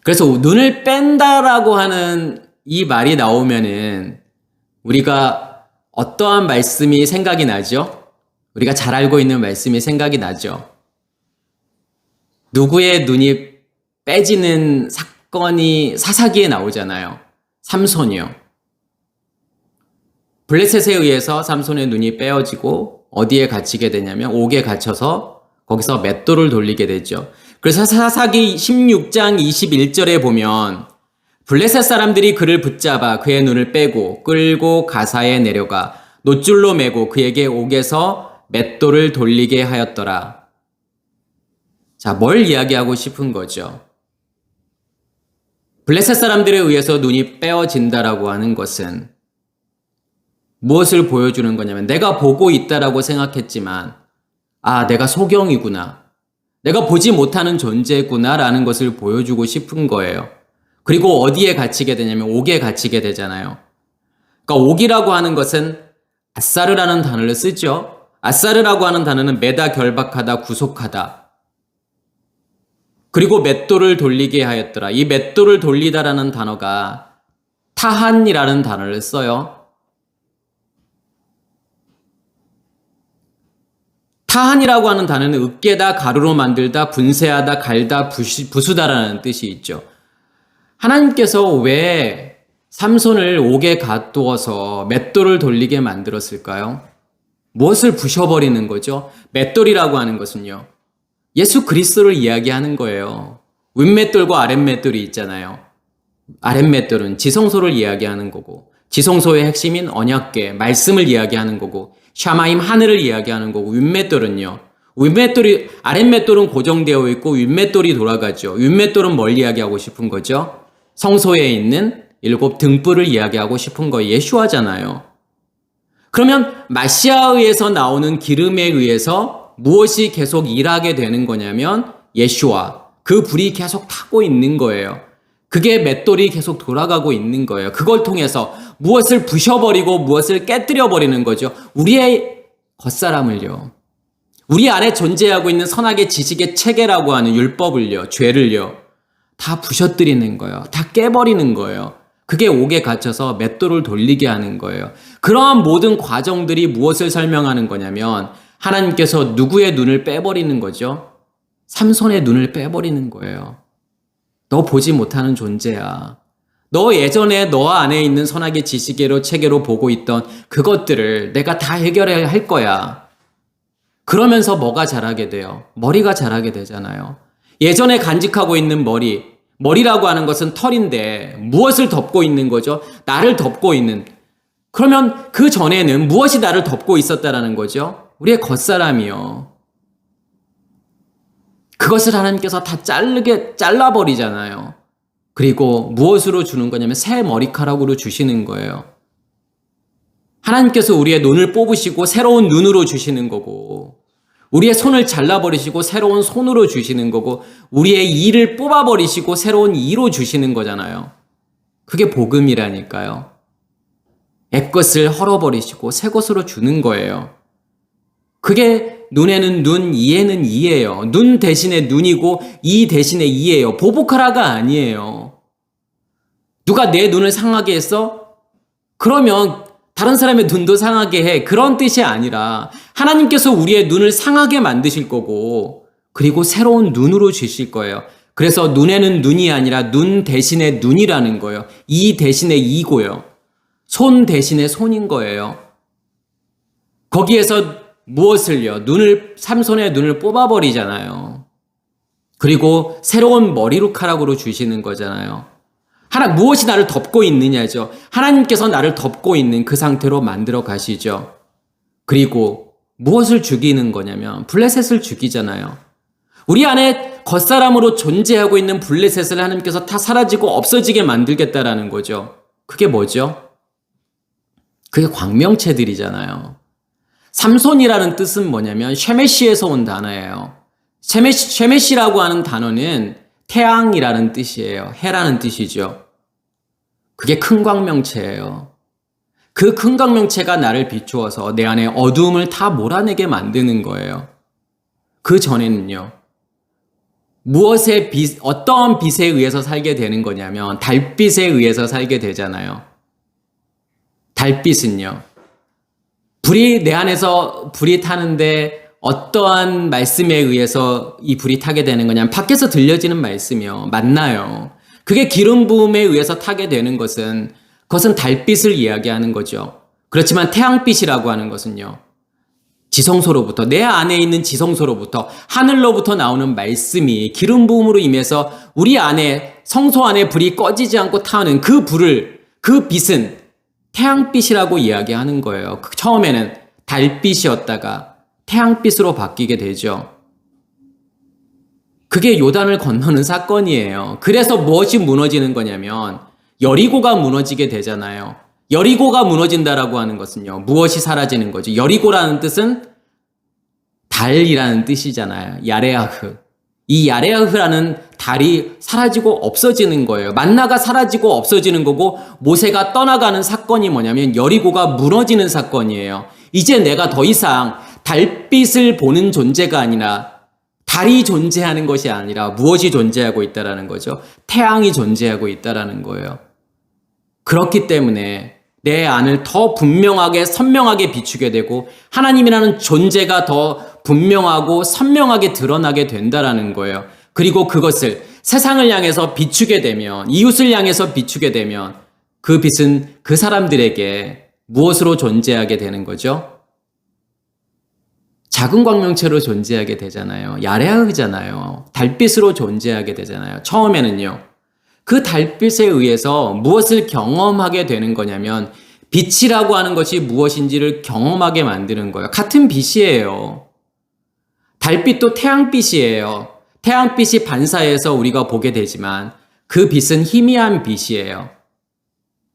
그래서 눈을 뺀다라고 하는 이 말이 나오면은 우리가 어떠한 말씀이 생각이 나죠? 우리가 잘 알고 있는 말씀이 생각이 나죠. 누구의 눈이 빼지는 사건이 사사기에 나오잖아요. 삼손이요. 블레셋에 의해서 삼손의 눈이 빼어지고 어디에 갇히게 되냐면 옥에 갇혀서 거기서 맷돌을 돌리게 되죠. 그래서 사사기 16장 21절에 보면 블레셋 사람들이 그를 붙잡아 그의 눈을 빼고 끌고 가사에 내려가 놋줄로 매고 그에게 옥에서 맷돌을 돌리게 하였더라. 자, 뭘 이야기하고 싶은 거죠? 블레셋 사람들에 의해서 눈이 빼어진다라고 하는 것은 무엇을 보여주는 거냐면 내가 보고 있다라고 생각했지만 내가 소경이구나. 내가 보지 못하는 존재구나라는 것을 보여주고 싶은 거예요. 그리고 어디에 갇히게 되냐면 옥에 갇히게 되잖아요. 그러니까 옥이라고 하는 것은 아사르라는 단어를 쓰죠. 아사르라고 하는 단어는 매다, 결박하다, 구속하다. 그리고 맷돌을 돌리게 하였더라. 이 맷돌을 돌리다라는 단어가 타한이라는 단어를 써요. 타한이라고 하는 단어는 으깨다, 가루로 만들다, 분쇄하다, 갈다, 부수다라는 뜻이 있죠. 하나님께서 왜 삼손을 옥에 가두어서 맷돌을 돌리게 만들었을까요? 무엇을 부셔버리는 거죠? 맷돌이라고 하는 것은요. 예수 그리스도를 이야기하는 거예요. 윗맷돌과 아랫맷돌이 있잖아요. 아랫맷돌은 지성소를 이야기하는 거고 지성소의 핵심인 언약궤, 말씀을 이야기하는 거고 샤마임 하늘을 이야기하는 거고 윗맷돌은요. 아랫맷돌은 고정되어 있고 윗맷돌이 돌아가죠. 윗맷돌은 뭘 이야기하고 싶은 거죠? 성소에 있는 7 등불을 이야기하고 싶은 거 예수화잖아요. 그러면 마시아에서 나오는 기름에 의해서 무엇이 계속 일하게 되는 거냐면 예수와 그 불이 계속 타고 있는 거예요. 그게 맷돌이 계속 돌아가고 있는 거예요. 그걸 통해서 무엇을 부셔버리고 무엇을 깨뜨려버리는 거죠. 우리의 겉사람을요. 우리 안에 존재하고 있는 선악의 지식의 체계라고 하는 율법을요. 죄를요. 다 부셔뜨리는 거예요. 다 깨버리는 거예요. 그게 옥에 갇혀서 맷돌을 돌리게 하는 거예요. 그러한 모든 과정들이 무엇을 설명하는 거냐면 하나님께서 누구의 눈을 빼버리는 거죠? 삼손의 눈을 빼버리는 거예요. 너 보지 못하는 존재야. 너 예전에 너 안에 있는 선악의 지식으로 체계로 보고 있던 그것들을 내가 다 해결해야 할 거야. 그러면서 뭐가 자라게 돼요? 머리가 자라게 되잖아요. 예전에 간직하고 있는 머리라고 하는 것은 털인데 무엇을 덮고 있는 거죠? 나를 덮고 있는. 그러면 그 전에는 무엇이 나를 덮고 있었다라는 거죠? 우리의 겉사람이요. 그것을 하나님께서 다 잘라버리잖아요. 그리고 무엇으로 주는 거냐면 새 머리카락으로 주시는 거예요. 하나님께서 우리의 눈을 뽑으시고 새로운 눈으로 주시는 거고, 우리의 손을 잘라버리시고 새로운 손으로 주시는 거고, 우리의 이를 뽑아버리시고 새로운 이로 주시는 거잖아요. 그게 복음이라니까요. 옛것을 헐어버리시고 새 것으로 주는 거예요. 그게 눈에는 눈, 이에는 이예요. 눈 대신에 눈이고 이 대신에 이예요. 보복하라가 아니에요. 누가 내 눈을 상하게 했어? 그러면 다른 사람의 눈도 상하게 해. 그런 뜻이 아니라 하나님께서 우리의 눈을 상하게 만드실 거고 그리고 새로운 눈으로 주실 거예요. 그래서 눈에는 눈이 아니라 눈 대신에 눈이라는 거예요. 이 대신에 이고요. 손 대신에 손인 거예요. 거기에서 무엇을요? 삼손의 눈을 뽑아버리잖아요. 그리고 새로운 머리카락으로 주시는 거잖아요. 무엇이 나를 덮고 있느냐죠. 하나님께서 나를 덮고 있는 그 상태로 만들어 가시죠. 그리고 무엇을 죽이는 거냐면 블레셋을 죽이잖아요. 우리 안에 겉사람으로 존재하고 있는 블레셋을 하나님께서 다 사라지고 없어지게 만들겠다라는 거죠. 그게 뭐죠? 그게 광명체들이잖아요. 삼손이라는 뜻은 뭐냐면 쉐메시에서 온 단어예요. 쉐메시라고 하는 단어는 태양이라는 뜻이에요. 해라는 뜻이죠. 그게 큰 광명체예요. 그 큰 광명체가 나를 비추어서 내 안에 어두움을 다 몰아내게 만드는 거예요. 그 전에는요. 어떤 빛에 의해서 살게 되는 거냐면 달빛에 의해서 살게 되잖아요. 달빛은요. 내 안에서 불이 타는데 어떠한 말씀에 의해서 이 불이 타게 되는 거냐면 밖에서 들려지는 말씀이요. 맞나요? 그게 기름 부음에 의해서 타게 되는 그것은 달빛을 이야기하는 거죠. 그렇지만 태양빛이라고 하는 것은요. 지성소로부터, 내 안에 있는 지성소로부터, 하늘로부터 나오는 말씀이 기름 부음으로 임해서 우리 안에, 성소 안에 불이 꺼지지 않고 타는 그 빛은 태양빛이라고 이야기하는 거예요. 처음에는 달빛이었다가 태양빛으로 바뀌게 되죠. 그게 요단을 건너는 사건이에요. 그래서 무엇이 무너지는 거냐면 여리고가 무너지게 되잖아요. 여리고가 무너진다라고 하는 것은요. 무엇이 사라지는 거죠? 여리고라는 뜻은 달이라는 뜻이잖아요. 야레아흐. 이 야레아흐라는 달이 사라지고 없어지는 거예요. 만나가 사라지고 없어지는 거고 모세가 떠나가는 사건이 뭐냐면 여리고가 무너지는 사건이에요. 이제 내가 더 이상 달빛을 보는 존재가 아니라 달이 존재하는 것이 아니라 무엇이 존재하고 있다라는 거죠? 태양이 존재하고 있다라는 거예요. 그렇기 때문에 내 안을 더 분명하게 선명하게 비추게 되고 하나님이라는 존재가 더 분명하고 선명하게 드러나게 된다라는 거예요. 그리고 그것을 세상을 향해서 비추게 되면, 이웃을 향해서 비추게 되면 그 빛은 그 사람들에게 무엇으로 존재하게 되는 거죠? 작은 광명체로 존재하게 되잖아요. 야레아흐잖아요. 달빛으로 존재하게 되잖아요. 처음에는요. 그 달빛에 의해서 무엇을 경험하게 되는 거냐면 빛이라고 하는 것이 무엇인지를 경험하게 만드는 거예요. 같은 빛이에요. 달빛도 태양빛이에요. 태양빛이 반사해서 우리가 보게 되지만 그 빛은 희미한 빛이에요.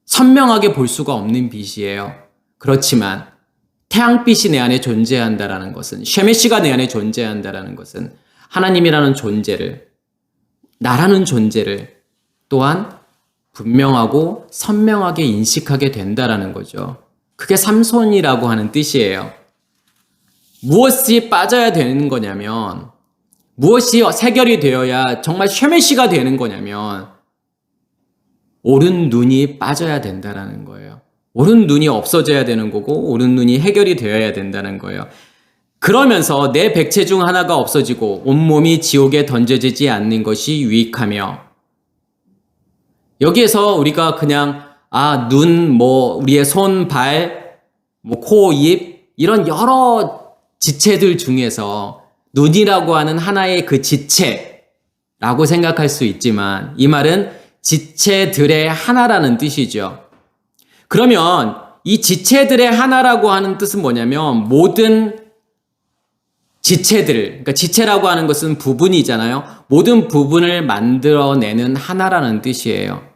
선명하게 볼 수가 없는 빛이에요. 그렇지만 태양빛이 내 안에 존재한다라는 것은, 쉐메시가 내 안에 존재한다라는 것은 하나님이라는 존재를, 나라는 존재를 또한 분명하고 선명하게 인식하게 된다라는 거죠. 그게 삼손이라고 하는 뜻이에요. 무엇이 빠져야 되는 거냐면, 무엇이 해결이 되어야 정말 쉐메시가 되는 거냐면 오른 눈이 빠져야 된다라는 거예요. 오른 눈이 없어져야 되는 거고 오른 눈이 해결이 되어야 된다는 거예요. 그러면서 내 백체 중 하나가 없어지고 온몸이 지옥에 던져지지 않는 것이 유익하며, 여기에서 우리가 그냥 눈, 우리의 손, 발, 코, 입 이런 여러 지체들 중에서 눈이라고 하는 하나의 그 지체라고 생각할 수 있지만 이 말은 지체들의 하나라는 뜻이죠. 그러면 이 지체들의 하나라고 하는 뜻은 뭐냐면 모든 지체들, 그러니까 지체라고 하는 것은 부분이잖아요. 모든 부분을 만들어내는 하나라는 뜻이에요.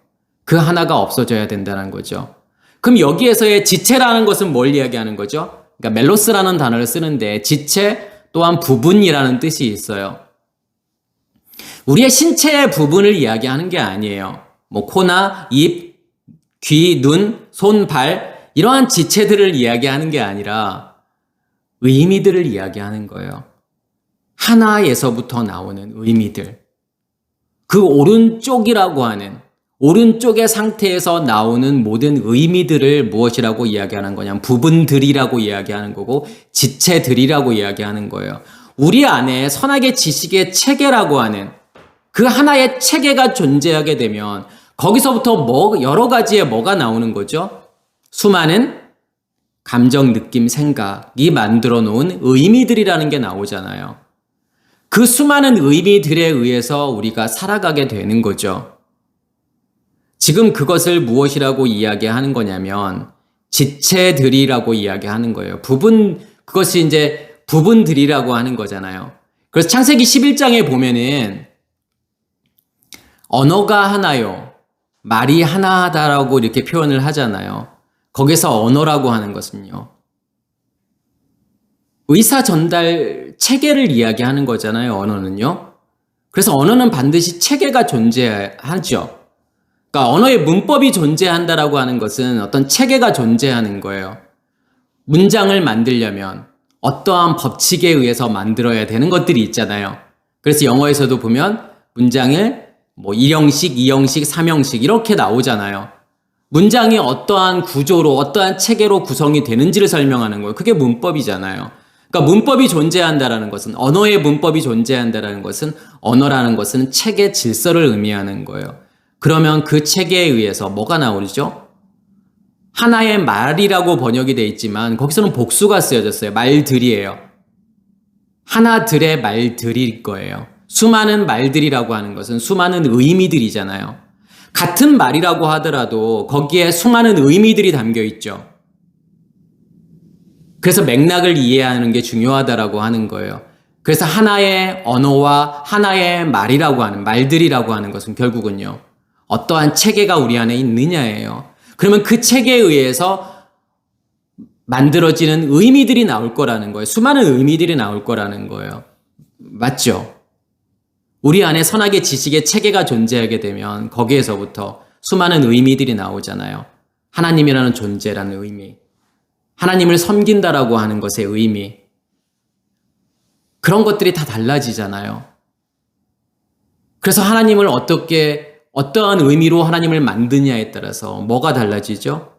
그 하나가 없어져야 된다는 거죠. 그럼 여기에서의 지체라는 것은 뭘 이야기하는 거죠? 그러니까 멜로스라는 단어를 쓰는데 지체 또한 부분이라는 뜻이 있어요. 우리의 신체의 부분을 이야기하는 게 아니에요. 코나 입, 귀, 눈, 손, 발 이러한 지체들을 이야기하는 게 아니라 의미들을 이야기하는 거예요. 하나에서부터 나오는 의미들. 그 오른쪽이라고 하는, 오른쪽의 상태에서 나오는 모든 의미들을 무엇이라고 이야기하는 거냐면 부분들이라고 이야기하는 거고 지체들이라고 이야기하는 거예요. 우리 안에 선악의 지식의 체계라고 하는 그 하나의 체계가 존재하게 되면 거기서부터 여러 가지의 뭐가 나오는 거죠? 수많은 감정, 느낌, 생각이 만들어 놓은 의미들이라는 게 나오잖아요. 그 수많은 의미들에 의해서 우리가 살아가게 되는 거죠. 지금 그것을 무엇이라고 이야기하는 거냐면 지체들이라고 이야기하는 거예요. 그것이 이제 부분들이라고 하는 거잖아요. 그래서 창세기 11장에 보면은 언어가 하나요, 말이 하나다라고 이렇게 표현을 하잖아요. 거기서 언어라고 하는 것은요, 의사 전달 체계를 이야기하는 거잖아요, 언어는요. 그래서 언어는 반드시 체계가 존재하죠. 그러니까 언어의 문법이 존재한다라고 하는 것은 어떤 체계가 존재하는 거예요. 문장을 만들려면 어떠한 법칙에 의해서 만들어야 되는 것들이 있잖아요. 그래서 영어에서도 보면 문장을 뭐 1형식, 2형식, 3형식 이렇게 나오잖아요. 문장이 어떠한 구조로, 어떠한 체계로 구성이 되는지를 설명하는 거예요. 그게 문법이잖아요. 그러니까 문법이 존재한다라는 것은, 언어의 문법이 존재한다라는 것은, 언어라는 것은 체계 질서를 의미하는 거예요. 그러면 그 체계에 의해서 뭐가 나오죠? 하나의 말이라고 번역이 되어 있지만 거기서는 복수가 쓰여졌어요. 말들이에요. 하나들의 말들일 거예요. 수많은 말들이라고 하는 것은 수많은 의미들이잖아요. 같은 말이라고 하더라도 거기에 수많은 의미들이 담겨 있죠. 그래서 맥락을 이해하는 게 중요하다라고 하는 거예요. 그래서 하나의 언어와 하나의 말이라고 하는, 말들이라고 하는 것은 결국은요, 어떠한 체계가 우리 안에 있느냐예요. 그러면 그 체계에 의해서 만들어지는 의미들이 나올 거라는 거예요. 수많은 의미들이 나올 거라는 거예요. 맞죠? 우리 안에 선악의 지식의 체계가 존재하게 되면 거기에서부터 수많은 의미들이 나오잖아요. 하나님이라는 존재라는 의미, 하나님을 섬긴다라고 하는 것의 의미, 그런 것들이 다 달라지잖아요. 그래서 하나님을 어떠한 의미로 하나님을 만드냐에 따라서 뭐가 달라지죠?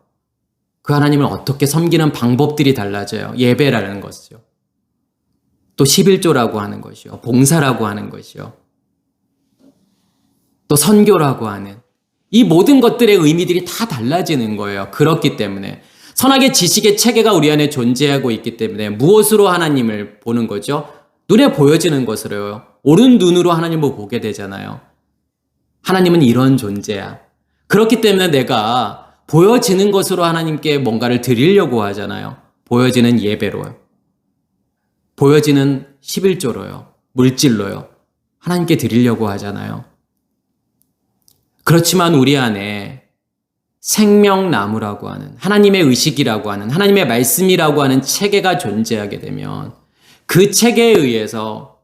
그 하나님을 어떻게 섬기는 방법들이 달라져요. 예배라는 것이죠. 또 11조라고 하는 것이요. 봉사라고 하는 것이요. 또 선교라고 하는 이 모든 것들의 의미들이 다 달라지는 거예요. 그렇기 때문에 선악의 지식의 체계가 우리 안에 존재하고 있기 때문에 무엇으로 하나님을 보는 거죠? 눈에 보여지는 것으로요. 옳은 눈으로 하나님을 보게 되잖아요. 하나님은 이런 존재야. 그렇기 때문에 내가 보여지는 것으로 하나님께 뭔가를 드리려고 하잖아요. 보여지는 예배로요. 보여지는 11조로요. 물질로요. 하나님께 드리려고 하잖아요. 그렇지만 우리 안에 생명나무라고 하는, 하나님의 의식이라고 하는, 하나님의 말씀이라고 하는 체계가 존재하게 되면 그 체계에 의해서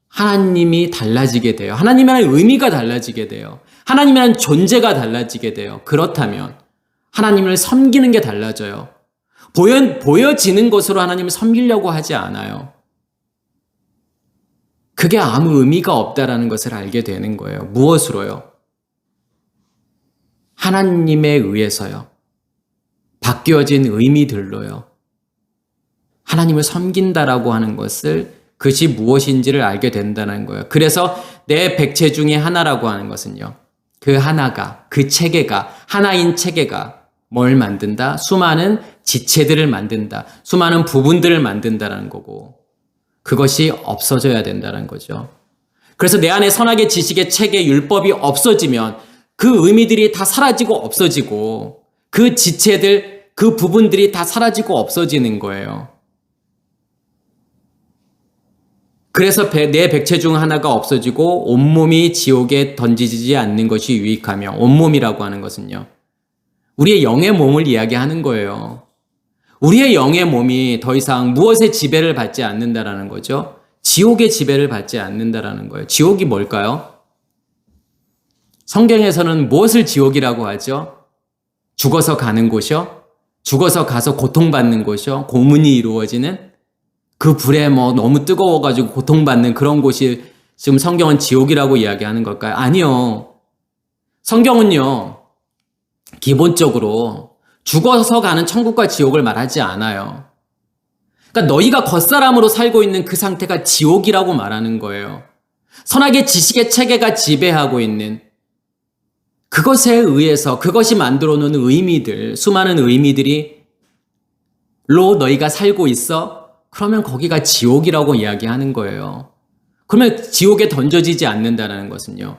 하나님이 달라지게 돼요. 하나님이라는 의미가 달라지게 돼요. 하나님이라는 존재가 달라지게 돼요. 그렇다면 하나님을 섬기는 게 달라져요. 보여지는 것으로 하나님을 섬기려고 하지 않아요. 그게 아무 의미가 없다라는 것을 알게 되는 거예요. 무엇으로요? 하나님에 의해서요. 바뀌어진 의미들로요. 하나님을 섬긴다라고 하는 그것이 무엇인지를 알게 된다는 거예요. 그래서 내 백체 중에 하나라고 하는 것은요. 그 하나가, 그 체계가, 하나인 체계가 뭘 만든다? 수많은 지체들을 만든다. 수많은 부분들을 만든다는 거고, 그것이 없어져야 된다는 거죠. 그래서 내 안에 선악의 지식의 체계, 율법이 없어지면 그 의미들이 다 사라지고 없어지고 그 지체들, 그 부분들이 다 사라지고 없어지는 거예요. 그래서 내 백체 중 하나가 없어지고 온몸이 지옥에 던지지 않는 것이 유익하며, 온몸이라고 하는 것은요, 우리의 영의 몸을 이야기하는 거예요. 우리의 영의 몸이 더 이상 무엇의 지배를 받지 않는다라는 거죠. 지옥의 지배를 받지 않는다라는 거예요. 지옥이 뭘까요? 성경에서는 무엇을 지옥이라고 하죠? 죽어서 가는 곳이요? 죽어서 가서 고통받는 곳이요? 고문이 이루어지는 그 불에 너무 뜨거워가지고 고통받는 그런 곳이 지금 성경은 지옥이라고 이야기하는 걸까요? 아니요. 성경은요, 기본적으로 죽어서 가는 천국과 지옥을 말하지 않아요. 그러니까 너희가 겉사람으로 살고 있는 그 상태가 지옥이라고 말하는 거예요. 선악의 지식의 체계가 지배하고 있는 그것에 의해서 그것이 만들어 놓은 의미들, 수많은 의미들로 너희가 살고 있어? 그러면 거기가 지옥이라고 이야기하는 거예요. 그러면 지옥에 던져지지 않는다는 것은요,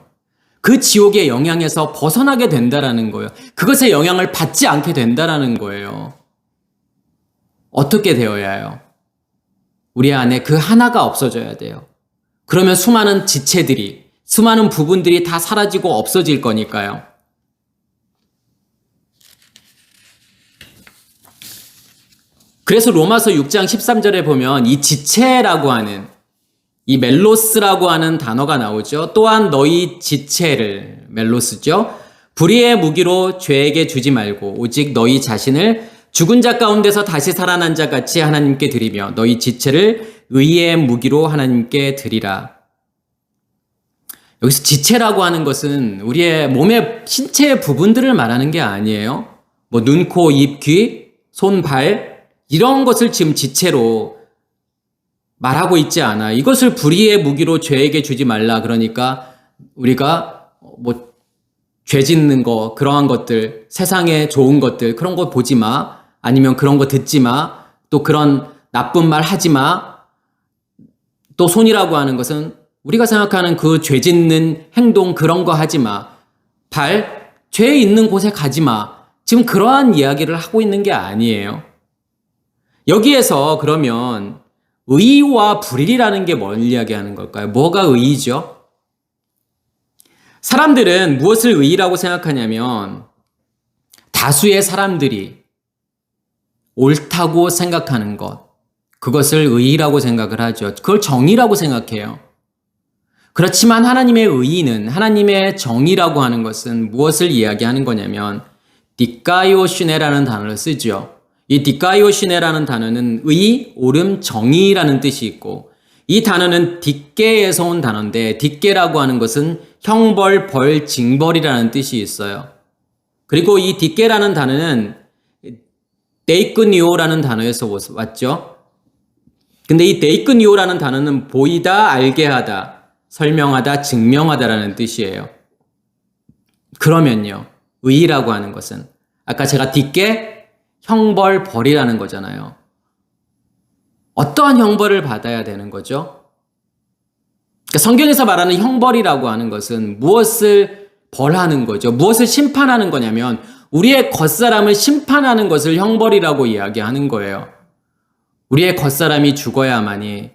그 지옥의 영향에서 벗어나게 된다라는 거예요. 그것의 영향을 받지 않게 된다라는 거예요. 어떻게 되어야 해요? 우리 안에 그 하나가 없어져야 돼요. 그러면 수많은 지체들이, 수많은 부분들이 다 사라지고 없어질 거니까요. 그래서 로마서 6장 13절에 보면 이 지체라고 하는, 이 멜로스라고 하는 단어가 나오죠. 또한 너희 지체를, 멜로스죠. 불의의 무기로 죄에게 주지 말고 오직 너희 자신을 죽은 자 가운데서 다시 살아난 자 같이 하나님께 드리며 너희 지체를 의의 무기로 하나님께 드리라. 여기서 지체라고 하는 것은 우리의 몸의 신체의 부분들을 말하는 게 아니에요. 뭐 눈, 코, 입, 귀, 손, 발 이런 것을 지금 지체로 말하고 있지 않아. 이것을 불의의 무기로 죄에게 주지 말라. 그러니까 우리가 뭐 죄 짓는 거, 그러한 것들, 세상에 좋은 것들, 그런 거 보지 마. 아니면 그런 거 듣지 마. 또 그런 나쁜 말 하지 마. 또 손이라고 하는 것은 우리가 생각하는 그 죄 짓는 행동, 그런 거 하지 마. 발, 죄 있는 곳에 가지 마. 지금 그러한 이야기를 하고 있는 게 아니에요. 여기에서 그러면 의와 불의라는 게 뭘 이야기하는 걸까요? 뭐가 의이죠? 사람들은 무엇을 의라고 생각하냐면 다수의 사람들이 옳다고 생각하는 것, 그것을 의라고 생각을 하죠. 그걸 정의라고 생각해요. 그렇지만 하나님의 의는, 하나님의 정의라고 하는 것은 무엇을 이야기하는 거냐면 디카이오시네라는 단어를 쓰죠. 이 디카이오시네라는 단어는 의, 옳음, 정의라는 뜻이 있고 이 단어는 딕게에서 온 단어인데 딕게라고 하는 것은 형벌, 벌, 징벌이라는 뜻이 있어요. 그리고 이 딕게라는 단어는 데이크니오라는 단어에서 왔죠. 근데 이 데이크니오라는 단어는 보이다, 알게 하다, 설명하다, 증명하다라는 뜻이에요. 그러면요, 의라고 하는 것은 아까 제가 딕게, 형벌, 벌이라는 거잖아요. 어떠한 형벌을 받아야 되는 거죠? 그러니까 성경에서 말하는 형벌이라고 하는 것은 무엇을 벌하는 거죠? 무엇을 심판하는 거냐면 우리의 겉사람을 심판하는 것을 형벌이라고 이야기하는 거예요. 우리의 겉사람이 죽어야만이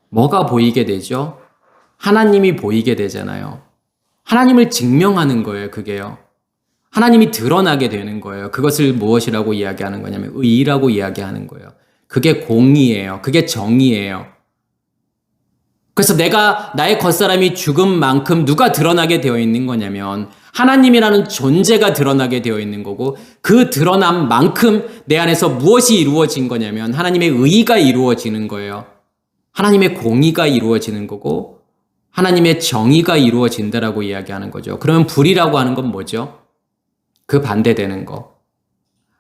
뭐가 보이게 되죠? 하나님이 보이게 되잖아요. 하나님을 증명하는 거예요, 그게요. 하나님이 드러나게 되는 거예요. 그것을 무엇이라고 이야기하는 거냐면 의라고 이야기하는 거예요. 그게 공의예요. 그게 정의예요. 그래서 내가 나의 겉사람이 죽은 만큼 누가 드러나게 되어 있는 거냐면 하나님이라는 존재가 드러나게 되어 있는 거고 그 드러난 만큼 내 안에서 무엇이 이루어진 거냐면 하나님의 의가 이루어지는 거예요. 하나님의 공의가 이루어지는 거고 하나님의 정의가 이루어진다라고 이야기하는 거죠. 그러면 불이라고 하는 건 뭐죠? 그 반대되는 거.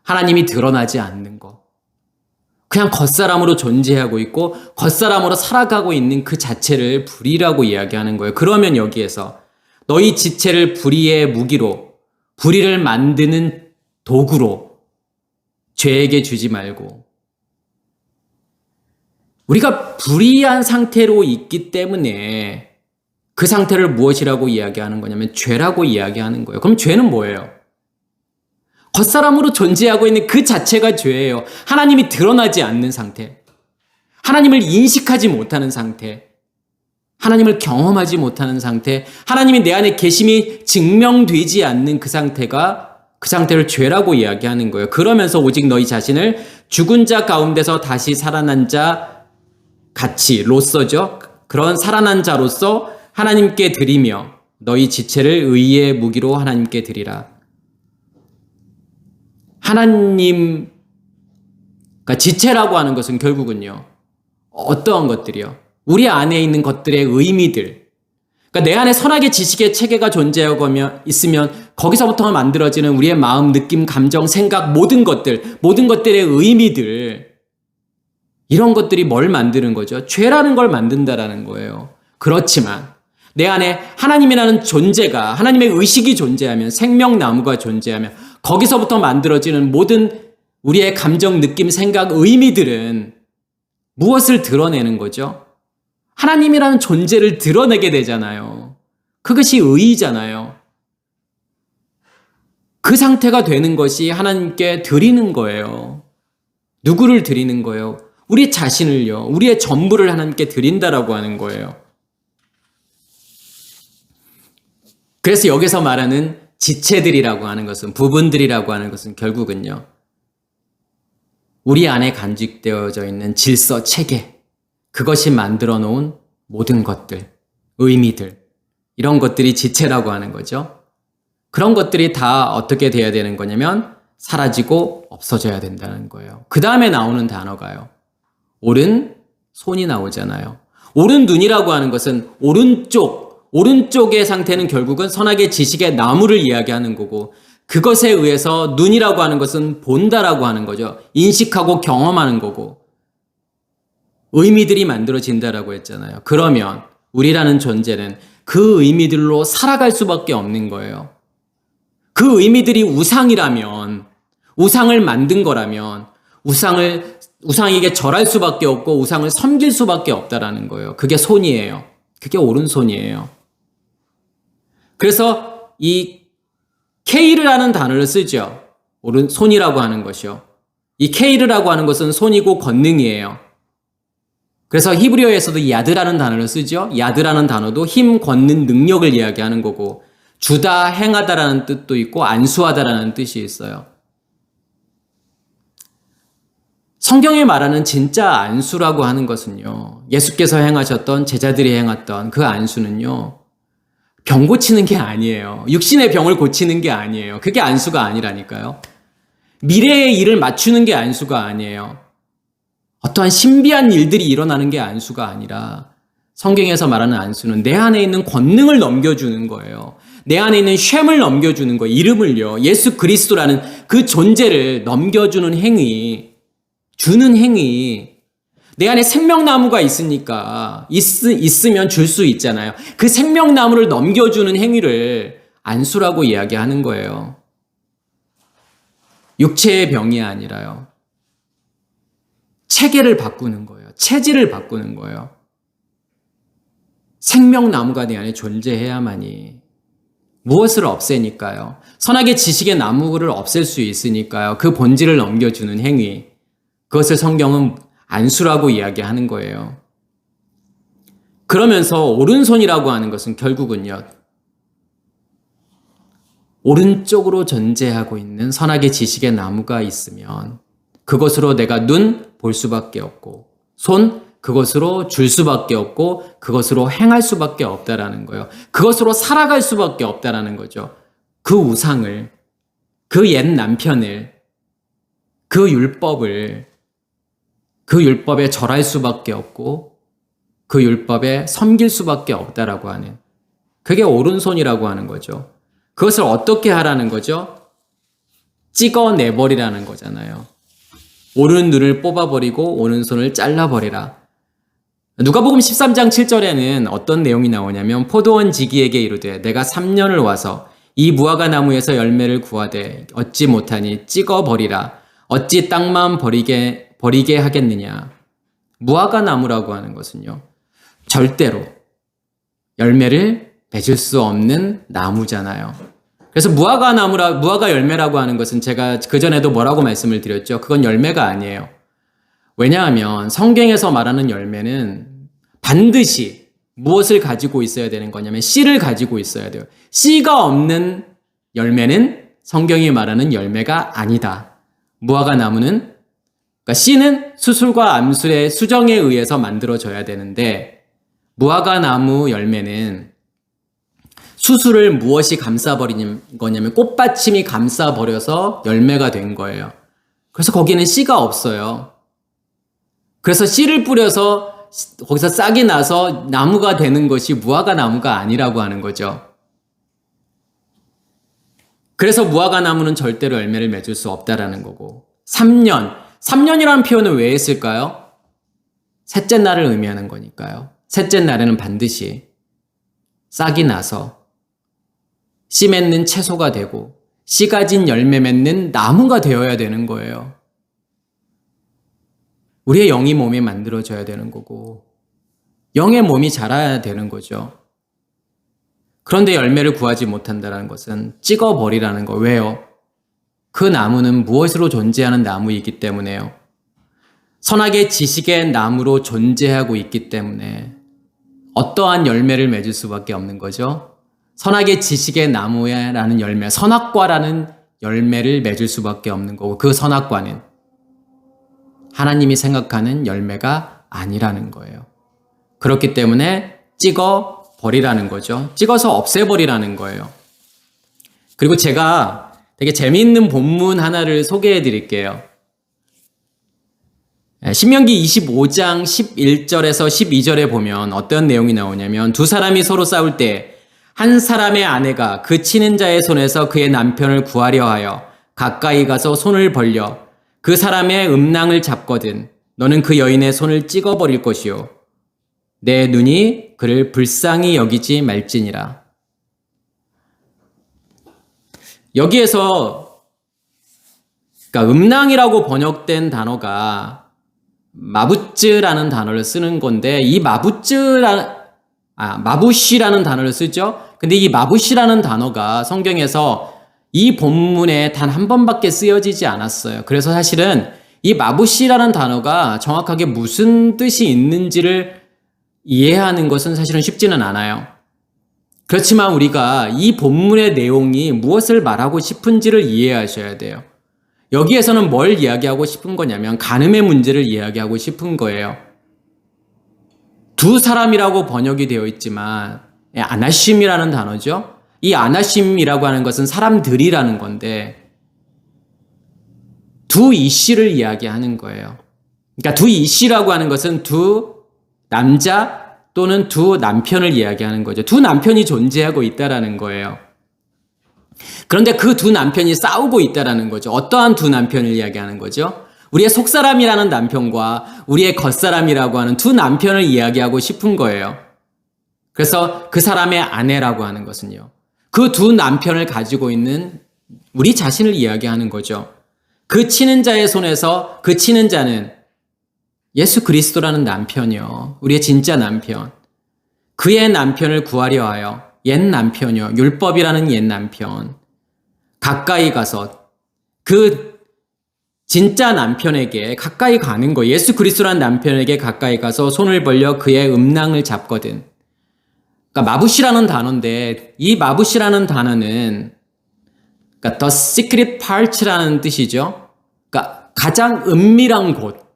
하나님이 드러나지 않는 거. 그냥 겉사람으로 존재하고 있고 겉사람으로 살아가고 있는 그 자체를 불의라고 이야기하는 거예요. 그러면 여기에서 너희 지체를 불의의 무기로, 불의를 만드는 도구로 죄에게 주지 말고 우리가 불의한 상태로 있기 때문에 그 상태를 무엇이라고 이야기하는 거냐면 죄라고 이야기하는 거예요. 그럼 죄는 뭐예요? 겉사람으로 존재하고 있는 그 자체가 죄예요. 하나님이 드러나지 않는 상태. 하나님을 인식하지 못하는 상태. 하나님을 경험하지 못하는 상태. 하나님이 내 안에 계심이 증명되지 않는 그 상태를 죄라고 이야기하는 거예요. 그러면서 오직 너희 자신을 죽은 자 가운데서 다시 살아난 자 같이, 로서죠. 그런 살아난 자로서 하나님께 드리며 너희 지체를 의의 무기로 하나님께 드리라. 하나님, 그러니까 지체라고 하는 것은 결국은요, 어떠한 것들이요? 우리 안에 있는 것들의 의미들. 그러니까 내 안에 선악의 지식의 체계가 존재하고 있으면 거기서부터 만들어지는 우리의 마음, 느낌, 감정, 생각, 모든 것들의 의미들. 이런 것들이 뭘 만드는 거죠? 죄라는 걸 만든다라는 거예요. 그렇지만 내 안에 하나님이라는 존재가, 하나님의 의식이 존재하면, 생명나무가 존재하면 거기서부터 만들어지는 모든 우리의 감정, 느낌, 생각, 의미들은 무엇을 드러내는 거죠? 하나님이라는 존재를 드러내게 되잖아요. 그것이 의의잖아요. 그 상태가 되는 것이 하나님께 드리는 거예요. 누구를 드리는 거예요? 우리 자신을요. 우리의 전부를 하나님께 드린다라고 하는 거예요. 그래서 여기서 말하는 지체들이라고 하는 것은, 부분들이라고 하는 것은 결국은요, 우리 안에 간직되어져 있는 질서, 체계, 그것이 만들어 놓은 모든 것들, 의미들, 이런 것들이 지체라고 하는 거죠. 그런 것들이 다 어떻게 돼야 되는 거냐면 사라지고 없어져야 된다는 거예요. 그 다음에 나오는 단어가요, 오른손이 나오잖아요. 오른눈이라고 하는 것은 오른쪽의 상태는 결국은 선악의 지식의 나무를 이야기하는 거고, 그것에 의해서 눈이라고 하는 것은 본다라고 하는 거죠. 인식하고 경험하는 거고, 의미들이 만들어진다라고 했잖아요. 그러면 우리라는 존재는 그 의미들로 살아갈 수밖에 없는 거예요. 그 의미들이 우상이라면, 우상을 만든 거라면 우상에게 절할 수밖에 없고 우상을 섬길 수밖에 없다라는 거예요. 그게 손이에요. 그게 오른손이에요. 그래서 이 케이르라는 단어를 쓰죠. 오른손이라고 하는 것이요. 이 케이르라고 하는 것은 손이고 권능이에요. 그래서 히브리어에서도 야드라는 단어를 쓰죠. 야드라는 단어도 힘, 권능, 능력을 이야기하는 거고, 주다, 행하다라는 뜻도 있고 안수하다라는 뜻이 있어요. 성경에 말하는 진짜 안수라고 하는 것은요, 예수께서 행하셨던, 제자들이 행했던 그 안수는요, 병 고치는 게 아니에요. 육신의 병을 고치는 게 아니에요. 그게 안수가 아니라니까요. 미래의 일을 맞추는 게 안수가 아니에요. 어떠한 신비한 일들이 일어나는 게 안수가 아니라, 성경에서 말하는 안수는 내 안에 있는 권능을 넘겨주는 거예요. 내 안에 있는 쉔을 넘겨주는 거예요. 이름을요, 예수 그리스도라는 그 존재를 넘겨주는 행위, 주는 행위. 내 안에 생명나무가 있으니까, 있으면 줄 수 있잖아요. 그 생명나무를 넘겨주는 행위를 안수라고 이야기하는 거예요. 육체의 병이 아니라요. 체계를 바꾸는 거예요. 체질을 바꾸는 거예요. 생명나무가 내 안에 존재해야만이 무엇을 없애니까요. 선악의 지식의 나무를 없앨 수 있으니까요. 그 본질을 넘겨주는 행위. 그것을 성경은 안수라고 이야기하는 거예요. 그러면서 오른손이라고 하는 것은 결국은요, 오른쪽으로 존재하고 있는 선악의 지식의 나무가 있으면 그것으로 내가 눈 볼 수밖에 없고, 손 그것으로 줄 수밖에 없고, 그것으로 행할 수밖에 없다라는 거예요. 그것으로 살아갈 수밖에 없다라는 거죠. 그 우상을, 그 옛 남편을, 그 율법에 절할 수밖에 없고, 그 율법에 섬길 수밖에 없다라고 하는, 그게 오른손이라고 하는 거죠. 그것을 어떻게 하라는 거죠? 찍어내버리라는 거잖아요. 오른눈을 뽑아버리고 오른손을 잘라버리라. 누가복음 13장 7절에는 어떤 내용이 나오냐면, 포도원 지기에게 이르되 내가 3년을 와서 이 무화과 나무에서 열매를 구하되 얻지 못하니 찍어버리라. 어찌 땅만 버리게 하겠느냐. 무화과 나무라고 하는 것은요, 절대로 열매를 맺을 수 없는 나무잖아요. 그래서 무화과 열매라고 하는 것은 제가 그전에도 뭐라고 말씀을 드렸죠. 그건 열매가 아니에요. 왜냐하면 성경에서 말하는 열매는 반드시 무엇을 가지고 있어야 되는 거냐면 씨를 가지고 있어야 돼요. 씨가 없는 열매는 성경이 말하는 열매가 아니다. 무화과 나무는, 그러니까 씨는 수술과 암술의 수정에 의해서 만들어져야 되는데, 무화과 나무 열매는 수술을 무엇이 감싸버린 거냐면 꽃받침이 감싸버려서 열매가 된 거예요. 그래서 거기는 씨가 없어요. 그래서 씨를 뿌려서 거기서 싹이 나서 나무가 되는 것이 무화과 나무가 아니라고 하는 거죠. 그래서 무화과 나무는 절대로 열매를 맺을 수 없다라는 거고, 3년이라는 표현을 왜 했을까요? 셋째 날을 의미하는 거니까요. 셋째 날에는 반드시 싹이 나서 씨 맺는 채소가 되고 씨 가진 열매 맺는 나무가 되어야 되는 거예요. 우리의 영이 몸에 만들어져야 되는 거고, 영의 몸이 자라야 되는 거죠. 그런데 열매를 구하지 못한다는 것은 찍어버리라는 거. 왜요? 그 나무는 무엇으로 존재하는 나무이기 때문에요. 선악의 지식의 나무로 존재하고 있기 때문에 어떠한 열매를 맺을 수밖에 없는 거죠. 선악의 지식의 나무라는 열매, 선악과라는 열매를 맺을 수밖에 없는 거고, 그 선악과는 하나님이 생각하는 열매가 아니라는 거예요. 그렇기 때문에 찍어 버리라는 거죠. 찍어서 없애버리라는 거예요. 그리고 제가 되게 재미있는 본문 하나를 소개해 드릴게요. 신명기 25장 11절에서 12절에 보면 어떤 내용이 나오냐면, 두 사람이 서로 싸울 때 한 사람의 아내가 그 치는 자의 손에서 그의 남편을 구하려 하여 가까이 가서 손을 벌려 그 사람의 음낭을 잡거든 너는 그 여인의 손을 찍어버릴 것이요 내 눈이 그를 불쌍히 여기지 말지니라. 여기에서 그러니까 음낭이라고 번역된 단어가 마부츠라는 단어를 쓰는 건데, 이 마부시라는 단어를 쓰죠. 근데 이 마부시라는 단어가 성경에서 이 본문에 단 한 번밖에 쓰여지지 않았어요. 그래서 사실은 이 마부시라는 단어가 정확하게 무슨 뜻이 있는지를 이해하는 것은 사실은 쉽지는 않아요. 그렇지만 우리가 이 본문의 내용이 무엇을 말하고 싶은지를 이해하셔야 돼요. 여기에서는 뭘 이야기하고 싶은 거냐면 간음의 문제를 이야기하고 싶은 거예요. 두 사람이라고 번역이 되어 있지만 아나심이라는 단어죠. 이 아나심이라고 하는 것은 사람들이라는 건데 두 이씨를 이야기하는 거예요. 그러니까 두 이씨라고 하는 것은 두 남자 또는 두 남편을 이야기하는 거죠. 두 남편이 존재하고 있다라는 거예요. 그런데 그 두 남편이 싸우고 있다라는 거죠. 어떠한 두 남편을 이야기하는 거죠? 우리의 속사람이라는 남편과 우리의 겉사람이라고 하는 두 남편을 이야기하고 싶은 거예요. 그래서 그 사람의 아내라고 하는 것은요, 그 두 남편을 가지고 있는 우리 자신을 이야기하는 거죠. 그 치는 자의 손에서 그 치는 자는 예수 그리스도라는 남편이요, 우리의 진짜 남편, 그의 남편을 구하려 하여 옛 남편이요, 율법이라는 옛 남편 가까이 가서 그 진짜 남편에게 가까이 가는 거예요. 예수 그리스도라는 남편에게 가까이 가서 손을 벌려 그의 음낭을 잡거든. 그러니까 마부시라는 단어인데, 이 마부시라는 단어는 그러니까 the secret part라는 뜻이죠. 그러니까 가장 은밀한 곳,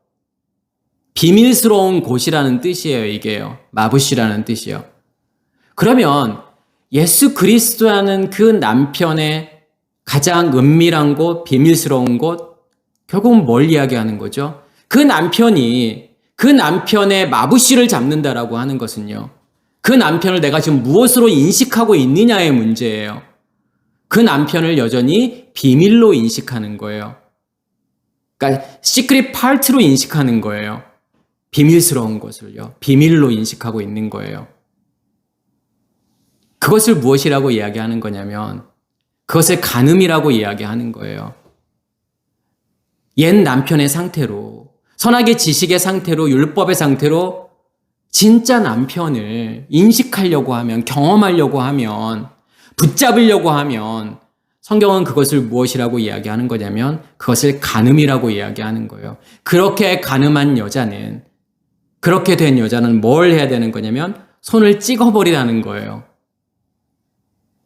비밀스러운 곳이라는 뜻이에요. 이게요, 마부시라는 뜻이요. 그러면 예수 그리스도라는 그 남편의 가장 은밀한 곳, 비밀스러운 곳, 결국은 뭘 이야기하는 거죠? 그 남편이 그 남편의 마부시를 잡는다라고 하는 것은요, 그 남편을 내가 지금 무엇으로 인식하고 있느냐의 문제예요. 그 남편을 여전히 비밀로 인식하는 거예요. 그러니까 시크릿 파트로 인식하는 거예요. 비밀스러운 것을요, 비밀로 인식하고 있는 거예요. 그것을 무엇이라고 이야기하는 거냐면 그것을 간음이라고 이야기하는 거예요. 옛 남편의 상태로, 선악의 지식의 상태로, 율법의 상태로 진짜 남편을 인식하려고 하면, 경험하려고 하면, 붙잡으려고 하면 성경은 그것을 무엇이라고 이야기하는 거냐면 그것을 간음이라고 이야기하는 거예요. 그렇게 간음한 여자는, 그렇게 된 여자는 뭘 해야 되는 거냐면 손을 찍어버리라는 거예요.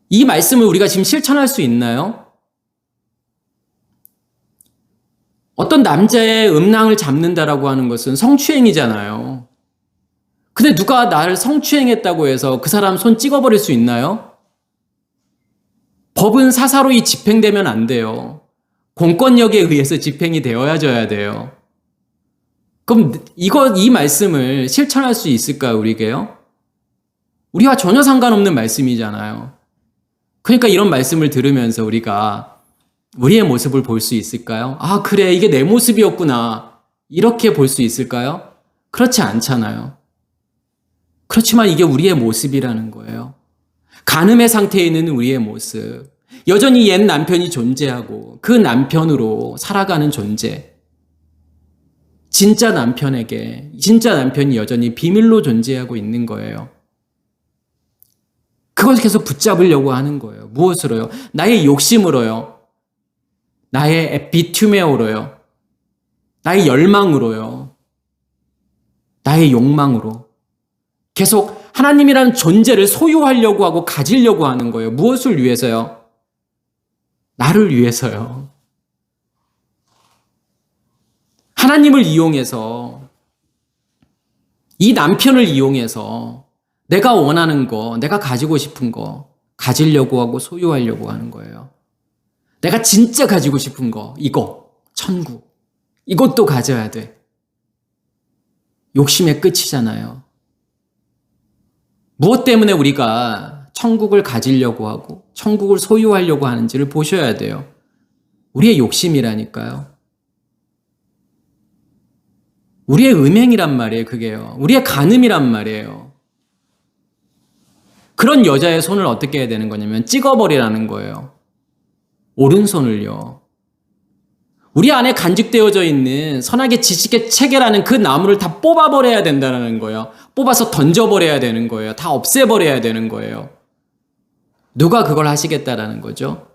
이 말씀을 우리가 지금 실천할 수 있나요? 어떤 남자의 음낭을 잡는다라고 하는 것은 성추행이잖아요. 근데 누가 나를 성추행했다고 해서 그 사람 손 찍어버릴 수 있나요? 법은 사사로이 집행되면 안 돼요. 공권력에 의해서 집행이 되어야져야 돼요. 그럼 이 말씀을 실천할 수 있을까요, 우리게요? 우리와 전혀 상관없는 말씀이잖아요. 그러니까 이런 말씀을 들으면서 우리가 우리의 모습을 볼 수 있을까요? 아, 그래, 이게 내 모습이었구나, 이렇게 볼 수 있을까요? 그렇지 않잖아요. 그렇지만 이게 우리의 모습이라는 거예요. 간음의 상태에 있는 우리의 모습, 여전히 옛 남편이 존재하고 그 남편으로 살아가는 존재, 진짜 남편이 여전히 비밀로 존재하고 있는 거예요. 그것을 계속 붙잡으려고 하는 거예요. 무엇으로요? 나의 욕심으로요. 나의 에피투메오로요. 나의 열망으로요. 나의 욕망으로. 계속 하나님이라는 존재를 소유하려고 하고 가지려고 하는 거예요. 무엇을 위해서요? 나를 위해서요. 하나님을 이용해서, 이 남편을 이용해서 내가 원하는 거, 내가 가지고 싶은 거 가지려고 하고 소유하려고 하는 거예요. 내가 진짜 가지고 싶은 거, 이거, 천국, 이것도 가져야 돼. 욕심의 끝이잖아요. 무엇 때문에 우리가 천국을 가지려고 하고 천국을 소유하려고 하는지를 보셔야 돼요. 우리의 욕심이라니까요. 우리의 음행이란 말이에요, 그게요. 우리의 간음이란 말이에요. 그런 여자의 손을 어떻게 해야 되는 거냐면 찍어버리라는 거예요. 오른손을요. 우리 안에 간직되어져 있는 선하게 지식의 체계라는 그 나무를 다 뽑아버려야 된다는 거예요. 뽑아서 던져버려야 되는 거예요. 다 없애버려야 되는 거예요. 누가 그걸 하시겠다라는 거죠?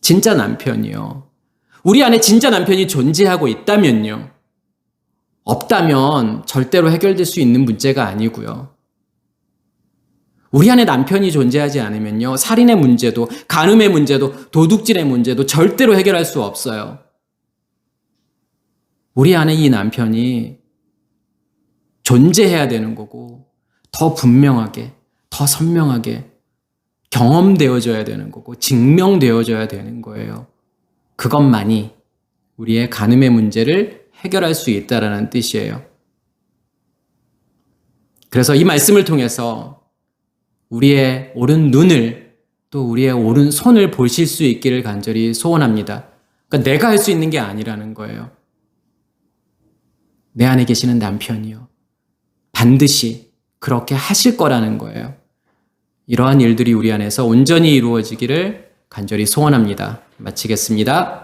진짜 남편이요. 우리 안에 진짜 남편이 존재하고 있다면요. 없다면 절대로 해결될 수 있는 문제가 아니고요. 우리 안에 남편이 존재하지 않으면요. 살인의 문제도, 간음의 문제도, 도둑질의 문제도 절대로 해결할 수 없어요. 우리 안에 이 남편이 존재해야 되는 거고, 더 분명하게, 더 선명하게 경험되어져야 되는 거고, 증명되어져야 되는 거예요. 그것만이 우리의 간음의 문제를 해결할 수 있다라는 뜻이에요. 그래서 이 말씀을 통해서 우리의 오른 눈을 또 우리의 오른 손을 보실 수 있기를 간절히 소원합니다. 그러니까 내가 할 수 있는 게 아니라는 거예요. 내 안에 계시는 남편이요. 반드시 그렇게 하실 거라는 거예요. 이러한 일들이 우리 안에서 온전히 이루어지기를 간절히 소원합니다. 마치겠습니다.